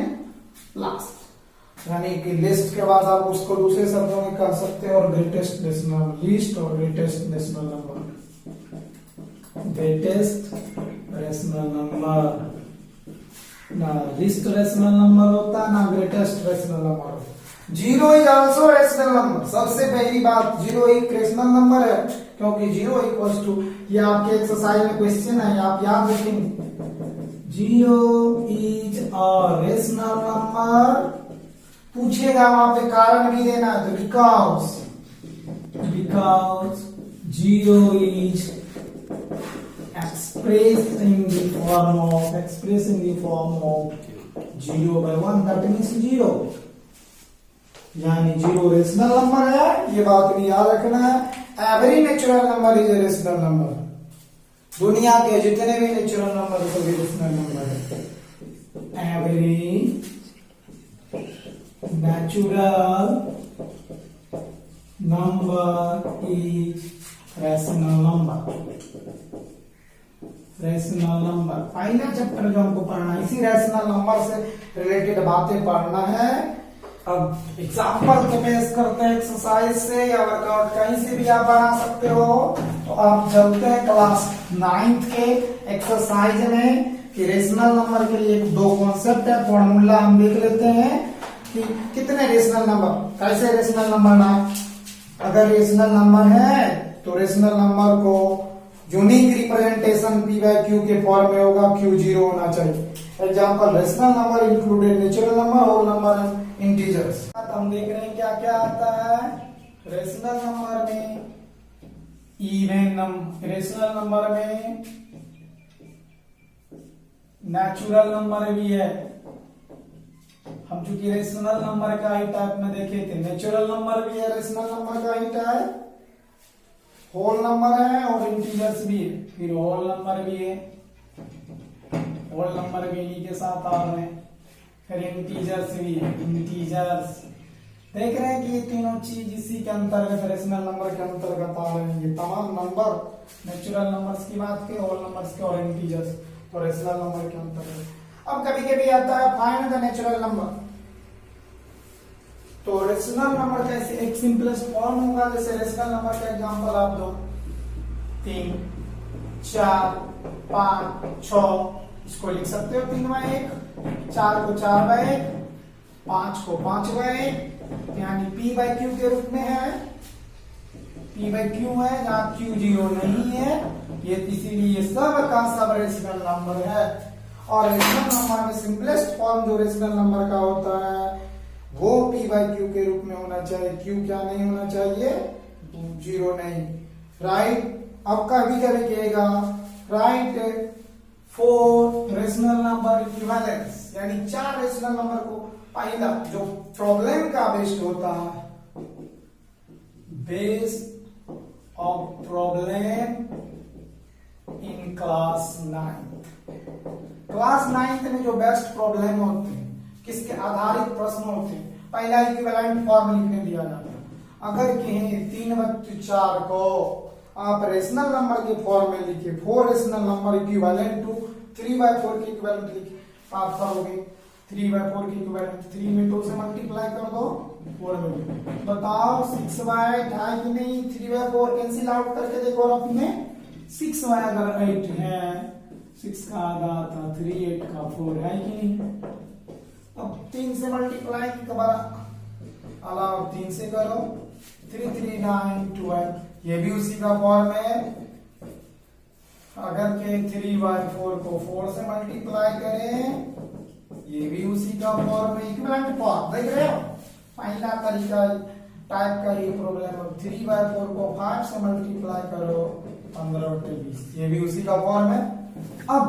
last, यानी कि लिस्ट के बाद आप उसको दूसरे शब्दों में कह सकते हो, और ग्रेटेस्ट रेशनल लिस्ट और greatest rational number, greatest rational number ना लिस्ट रेशनल नंबर होता, ना ग्रेटेस्ट रेशनल नंबर होता। 0 इज आल्सो रेशनल नंबर। सबसे पहली बात, 0 एक रेशनल नंबर है, क्योंकि 0 इक्वल्स टू, ये आपके एक्सरसाइज में क्वेश्चन है, आप याद रखेंगे। 0 इज अ रेशनल नंबर, पूछेगा वहां पे कारण भी देना है, तो because 0 is expressed in the form of 0 by 1, that means 0, यानी 0 रेशनल नंबर है, ये बात भी याद रखना है। Every natural number is a rational number, दुनिया के जितने भी नेचुरल नंबर सभी रेशनल नंबर है। Every natural number is rational number. Rational number final chapter जो हमको पढ़ना है, इसी रेशनल नंबर से रिलेटेड बातें पढ़ना है। अब एग्जांपल के बेस करते हैं एक्सरसाइज से, या वर्कआउट कहीं से भी आप बना सकते हो। तो आप चलते हैं क्लास 9th के एक्सरसाइज में, कि रेशनल नंबर के लिए 2 कॉन्सेप्ट है, फॉर्मूला हम देख लेते हैं कि कितने रेशनल नंबर, कैसे रेशनल नंबर ना, अगर रेशनल नंबर है तो रेशनल नंबर को unique representation P by Q के फॉर्म में होगा, Q 0 होना चाहिए। Example, rational number included natural number, whole number integers. हम देख रहे हैं क्या क्या आता है रेशनल नंबर में, रेशनल नंबर में नेचुरल नंबर भी है। हम चूंकि रेशनल नंबर का ही टाइप में देखे थे, नेचुरल नंबर भी है, रेशनल नंबर का ही टाइप, होल नंबर है और इंटीजर्स भी है। फिर होल नंबर भी है, होल नंबर भी इन्हीं के साथ आ रहे हैं। फिर इंटीजर्स भी है, इंटीजर्स। देख रहे हैं कि ये तीनों चीज इसी के अंतर्गत, रेशनल नंबर के अंतर्गत आ रहे हैं। ये तमाम नंबर नेचुरल नंबर्स की बात की, होल नंबर्स के और इंटीजर्स तो रेशनल नंबर के अंतर्गत। अब कभी कभी आता है फाइंड द नेचुरल नंबर। तो रेशनल नंबर का एक सिंपलेस्ट फॉर्म होगा, जैसे रेशनल नंबर का एग्जांपल आप दो 3, 4, 5, 6, इसको लिख सकते हो 3/1, 4 को 4/1, 5 को 5/1, यानी p/q के रूप में है। p/q है, जहां q 0 नहीं है, ये इसीलिए सब का सब रेशनल नंबर है। और रेशनल नंबर में सिंपलेस्ट फॉर्म जो रेशनल नंबर का होता है वो p/q के रूप में होना चाहिए। q क्या नहीं होना चाहिए, 0 नहीं, राइट। अब कभी कभी कहेगा राइट 4 रेशनल नंबर इक्विवेलेंस, यानी 4 रेशनल नंबर को, पहला जो प्रॉब्लम का बेस्ड होता है, base of problem in class 9। Class 9 में जो बेस्ट प्रॉब्लम होते हैं, किसके आधारित प्रश्न होते हैं, पहला इक्विवेलेंट फॉर्म लिखने दिया जाता है। अगर कहें 3/4 को आप रेशनल नंबर के फॉर्म में लिखिए, 4 रेशनल नंबर इक्विवेलेंट टू 3/4 के इक्विवेलेंट लिखिए, आप करोगे 3/4 के इक्विवेलेंट 3 में 2 से मल्टीप्लाई कर दो 4 में। बताओ 6/8 है कि नहीं, 3/4 कैंसिल आउट करके देखो, और अपने 6 अगर 8 है, 6 का आधा था 3, 8 का 4 है कि नहीं। अब 3 से मल्टीप्लाई की दोबारा अलाउ 3 से करो, 3, 3, 9, 12, ये भी उसी का फॉर्म है। अगर के 3/4 को 4 से मल्टीप्लाई करें, ये भी उसी का फॉर्म है, इक्विवेलेंट फॉर्म। देख रहे हो, पहला तरीका टाइप का ये प्रॉब्लम। 3/4 को 5 से मल्टीप्लाई करो, 15 और 20, ये भी उसी का फॉर्म है। अब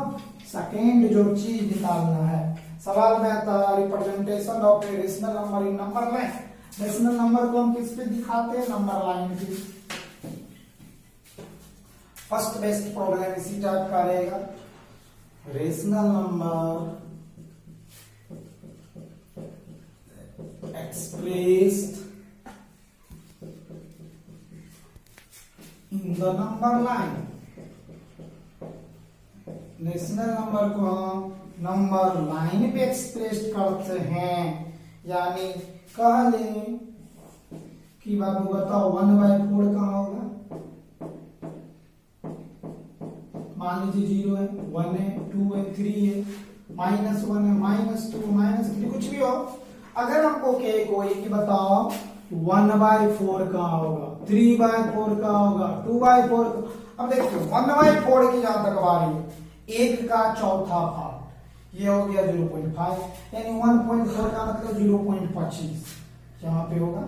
सेकेंड जो चीज निकालना है, सवाल में आता है representation of a rational number in number line. Rational number को हम किस पे दिखाते हैं, नंबर लाइन पे। फर्स्ट बेस्ट प्रॉब्लम इसी टाइप का रहेगा, rational number expressed in the number line। Rational number को हम नंबर लाइन पे एक्सप्रेस करते हैं, यानी कह लें कि बाबू बताओ 1/4 कहाँ होगा। मान लीजिए 0 है, 1 है, 2 है, 3 है, -1 है, -2, -3, कुछ भी हो। अगर हमको कहे कोई कि बताओ 1/4 कहाँ होगा, 3/4 कहाँ होगा, 2/4। अब देखिए 1/4 की जहां तक बारी है, 1 का चौथा भाग, ये हो गया 0.5, यानी 1.4 का मतलब 0.25 यहाँ पे होगा।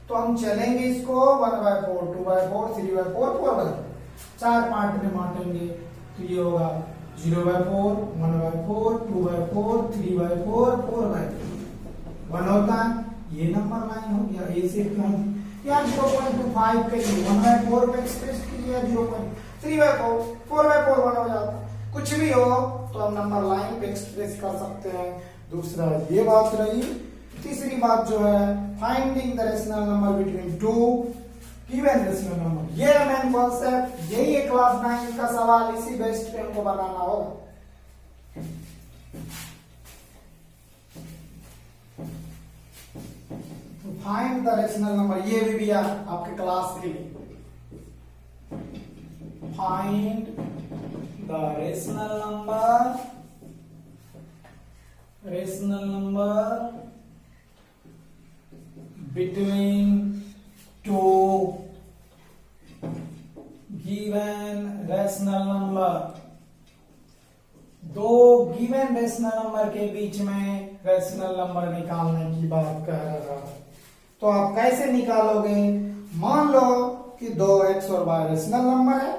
तो हम चलेंगे इसको 1/4, 2/4, 3/4, 4/4, 4 पार्ट में बांटेंगे। तो ये होगा 0/4, 1/4, 2/4, 3/4, 4/4, 1 होता है। ये नंबर लाइन हो गया, ए से यहाँ 0.25 पे 1/4 पे एक्सप्रेस कीजिए, 0.3/4, 4/4, 1 हो जाता है। कुछ भी हो तो हम नंबर लाइन पे एक्सप्रेस कर सकते हैं। दूसरा ये बात रही। तीसरी बात जो है finding the rational number between 2 given rational number, ये मेन कॉन्सेप्ट, यही है क्लास 9 का सवाल, इसी बेस्ड पे हमको बनाना होगा। फाइंड द रेशनल नंबर, ये भी दिया आपके क्लास के लिए। Find the rational number between 2 given rational number. दो गिवन रेशनल नंबर के बीच में रेशनल नंबर निकालने की बात कर रहा है। तो आप कैसे निकालोगे? मान लो कि 2x और y रेशनल नंबर है,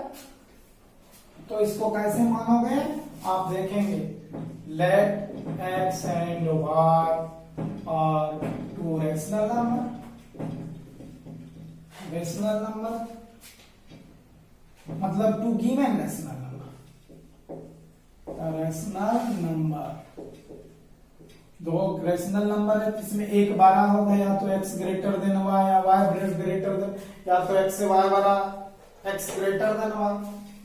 तो इसको कैसे मानोगे? आप देखेंगे, let x and y are two rational number. Rational number मतलब two given rational number. Rational number दो रेशनल नंबर है, इसमें एक बड़ा होगा, या तो x ग्रेटर देन y या y ग्रेटर देन, या तो x से y बड़ा, x ग्रेटर देन y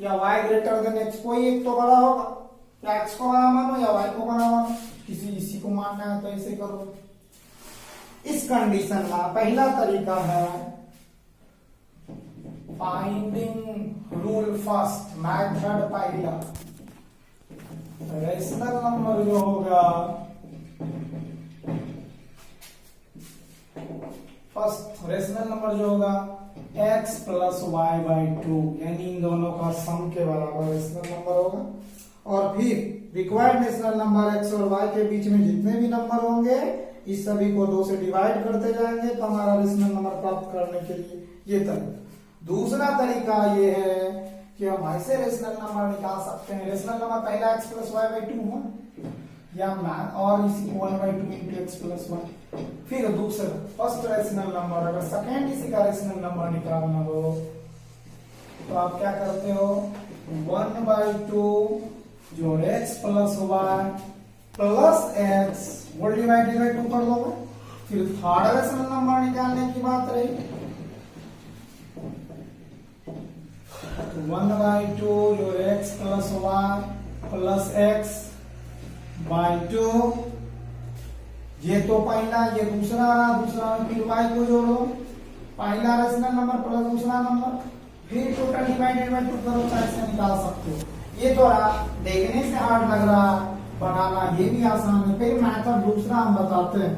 या y ग्रेटर देन x। कोई एक तो बड़ा होगा, या x को बड़ा मानो या y को बड़ा मानो, इसी को मानना है तो ऐसे करो। इस कंडीशन का पहला तरीका है फाइंडिंग रूल फर्स्ट, मेथड पहला। रेशनल नंबर जो होगा, फर्स्ट रेशनल नंबर जो होगा x plus Y by two, यानी इन दोनों का सम के बराबर रेशनल नंबर होगा। और फिर रिक्वायर्ड रेशनल नंबर x और y के बीच में जितने भी नंबर होंगे, इस सभी को 2 से डिवाइड करते जाएंगे, तो हमारा रेशनल नंबर प्राप्त करने के लिए ये तरीका। दूसरा तरीका ये है कि हम ऐसे रेशनल नंबर निकाल सकते हैं। रेशनल नंबर पहला x plus Y by two, या मैन और इसी को 1/2 इंटू एक्स प्लस 1। फिर दूसरा फर्स्ट रेशनल नंबर, अगर सेकेंड इसी का रेशनल नंबर निकालना हो तो आप क्या करते हो, 1/2 जो x plus Y plus X वो डिवाइडेड बाई 2 कर दोगे। फिर थर्ड रेशनल नंबर निकालने की बात रही, 1/2 जो x plus Y plus X by 2, ये तो पहला, ये दूसरा में फिर y को जोड़ो, पहला रेशनल नंबर प्लस दूसरा नंबर, फिर टोटल डिवाइडेड बाई 2 करो, ऐसे निकाल सकते हो। ये थोड़ा देखने से हार्ड लग रहा है, बनाना ये भी आसान है। फिर मेथड दूसरा हम बताते हैं।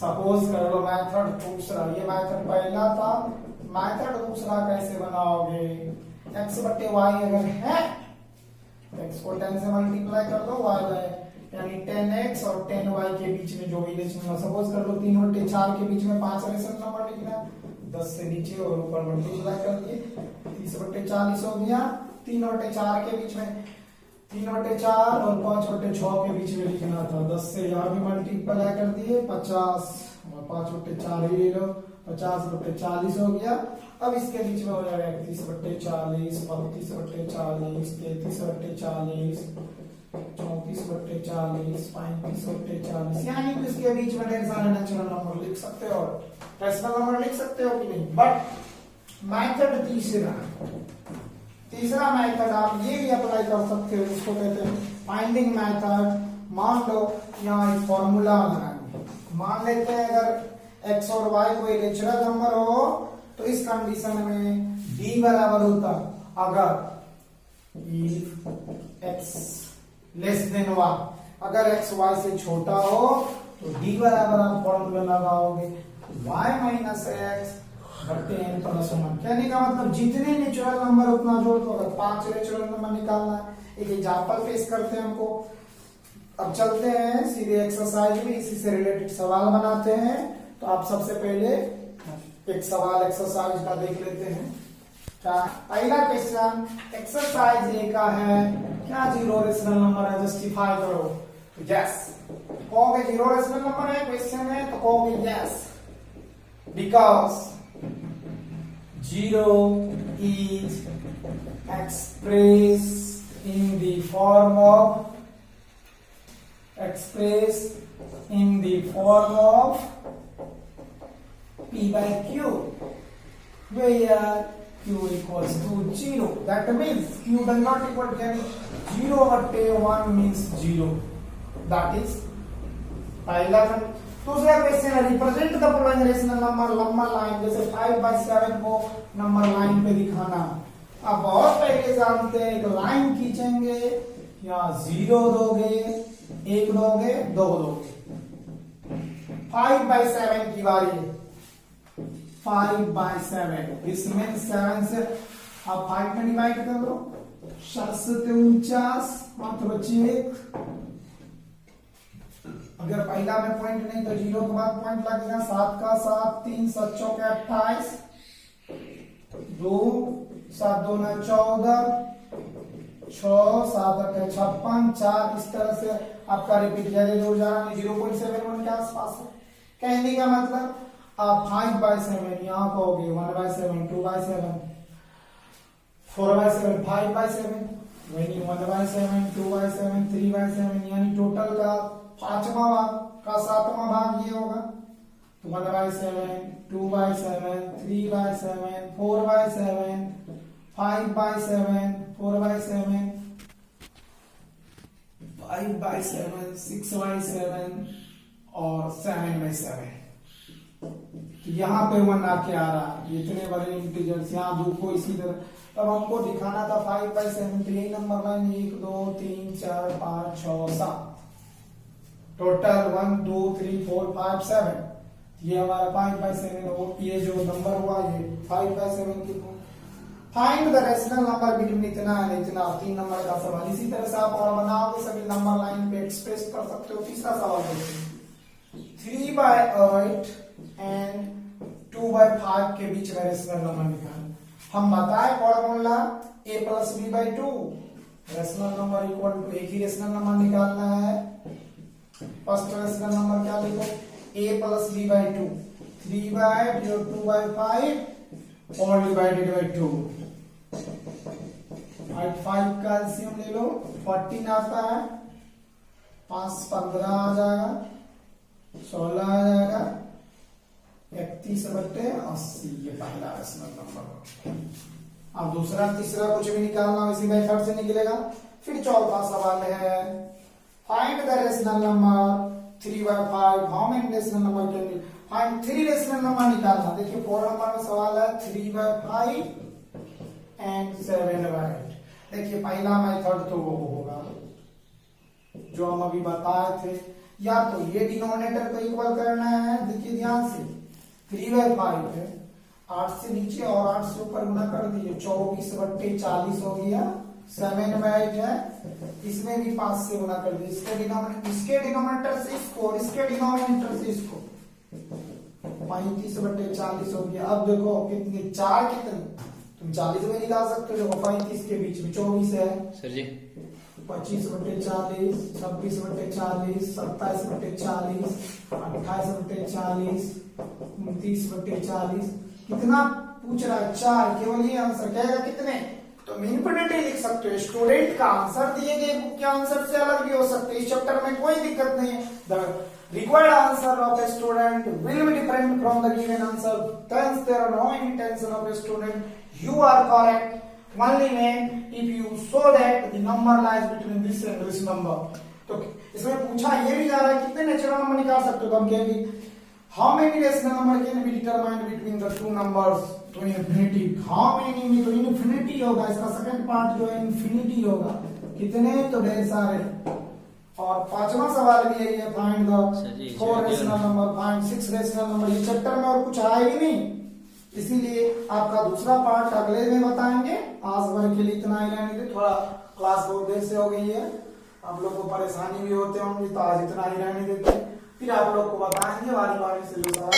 सपोज कर लो मेथड दूसरा, ये मेथड पहला था, मेथड दूसरा कैसे बनाओगे? x बटे y अगर है, x को 10 से मल्टीप्लाई कर दो, y बाय यानी 10x और 10y के बीच में जो भी रेशनल, सपोज कर लो 3/4 के बीच में 5 रेशनल नंबर लिखना, 10 से नीचे और ऊपर मल्टीप्लाई कर दिए, 30/40 हो गया। 3/4 के बीच में 3/4 और 5/6 के बीच में लिखना था, 10 से यहाँ भी मल्टीप्लाई कर दिए, 50 और 5/4 ही ले लो, 50/40 हो गया। अब इसके बीच में हो जाएगा 31/40, 32/40, 33/40, 34/40, 35/40, यानी कि इसके बीच में ढेर सारे नेचुरल नंबर लिख सकते हो, रेशनल नंबर लिख सकते हो कि नहीं। बट मेथड तीसरा मेथड आप ये भी अप्लाई कर सकते हो, जिसको कहते हैं फाइंडिंग मेथड। मान लो यहाँ एक फॉर्मूला लगाएंगे, मान लेते हैं अगर x और y कोई नेचुरल नंबर हो तो इस कंडीशन में d बराबर होता, अगर if x less than y, अगर x y से छोटा हो तो d बराबर आप फॉर्मूला लगाओगे y माइनस एक्स बटे n प्लस 1। कहने का मतलब जितने नेचुरल नंबर उतना जोड़ दो। अगर 5 नेचुरल नंबर निकालना है, एक एग्जांपल फेस करते हैं हमको। अब चलते हैं सीधे एक्सरसाइज में, इसी से रिलेटेड सवाल बनाते हैं। तो आप सबसे पहले एक सवाल एक्सरसाइज का देख लेते हैं। क्या पहला क्वेश्चन एक्सरसाइज ए का है, क्या जीरो रेशनल नंबर है, जस्टिफाई करो। तो यस कहोगे, जीरो रेशनल नंबर है क्वेश्चन है तो कहोगे yes, because zero is expressed in the form of p by q, where q equals to 0. That means q does not equal to 0 बटे 1 means 0. That is पहला। दूसरा question है represent the following rational number लंबा line, जैसे 5/7 को number line पे दिखाना। आप बहुत पहले जानते हैं, एक लाइन खींचेंगे, यहाँ 0 दोगे, 1 दोगे, 2 दोगे। 5/7 की बारी है, 5/7 इसमें 7 से आप 5 में डिवाइड कर दो, 7 से 49, मात्र बची 1, अगर पहला में पॉइंट नहीं तो 0 के बाद पॉइंट लगेगा। 7 का 7, 3 7 चौके 28, 2 7 2 9 14, 6 7 8 56, 4 इस तरह से आपका रिपीट किया दूर जा रहा है 0.71 के आसपास है। कहने का मतलब आप 5/7 यहाँ कहोगे 1/7, 2/7, 4/7, 5/7, यानी 1/7, 2/7, 3/7, यानी टोटल का 5वां भाग का 7वां भाग ये होगा। तो 1/7, 2/7, 3/7, 4/7, 5/7, 4/7, 5/7, 6/7 और 7/7। तो यहाँ पे 1 आके आ रहा है। इतने बड़े इंटीजर्स यहाँ दो को इसी तरह, तब हमको दिखाना था 5/7। तो यही नंबर लाइन 1 2 3 4 5 6 7 टोटल 1 2 3 4 5 7। ये हमारा 5/7 हो। ये जो नंबर हुआ ये 5/7 की। Find the rational number between इतना एंड इतना। 3 नंबर का सवाल। इसी तरह से आप और बनाओगे सभी नंबर लाइन पे एक्सप्रेस कर सकते हो। तीसरा सवाल देखिए 3/8 एंड 2/5 के बीच में रेशनल नंबर निकाल। हम बताए formula a + b/2 rational number equal to एक ही रेशनल नंबर निकालना है। फर्स्ट रेशनल नंबर क्या लिखो a + b/2 3/2/5 और डिवाइडेड बाय 2। 5 का एलसीएम ले लो 14 आता है, 5 15 आ जाएगा, 16 आ जाएगा, 31/80। ये पहला रेशनल नंबर। अब दूसरा तीसरा कुछ भी निकालना इसी मेथड से निकलेगा। फिर चौथा सवाल है find the rational number 3/5। How many rational number can be find 3 rational number निकालना। देखिए 4 नंबर में सवाल है 3/5 एंड 7/8। देखिए पहला मेथड तो वो होगा जो हम अभी बताए थे, या तो ये डिनोमिनेटर को इक्वल करना है। देखिए ध्यान से 3/5 है, 8 से नीचे और 8 से ऊपर गुना कर दीजिए 24/40 हो गया। 7/8 है, इसमें भी 5 से गुना कर दीजिए। इसके डिनोमिनेटर से इसको और इसके डिनोमिनेटर से इसको 35/40 हो गया। अब देखो कितने 4 कितने तुम 40 में निकाल सकते हो। देखो 35 के बीच में 24 है सर जी। 25/40, 26/40, 27/40, 28/40, 29/40। कितना पूछ रहा है 4। केवल ये आंसर कहेगा कितने, तो इनफिनिटी लिख सकते हो। स्टूडेंट का आंसर दिए गए बुक के आंसर से अलग भी हो सकते हैं। इस चैप्टर में कोई दिक्कत नहीं है। The required answer of a student will be different from the given answer. Hence there are no intention of a student. You are correct only when if you show that the number lies between this and this number. तो इसमें पूछा ये भी जा रहा है कितने natural number निकाल सकते हो। तो हम कहेंगे how many rational number can be determined between the two numbers to infinity. how many में तो infinity होगा। इसका सेकंड पार्ट जो है infinity होगा। कितने तो ढेर सारे। और 5वां सवाल भी यही है find the 4 rational number, find 6 rational number. ये चैप्टर में और कुछ आए ही नहीं, इसीलिए आपका दूसरा पार्ट अगले में बताएंगे। आज भर के लिए इतना ही रहने दे। थोड़ा क्लास बहुत देर से हो गई है, आप लोग को परेशानी भी होते होंगे, तो आज इतना ही रहने देते हैं। फिर आप लोग को बताएंगे बारी बारी से जो सवाल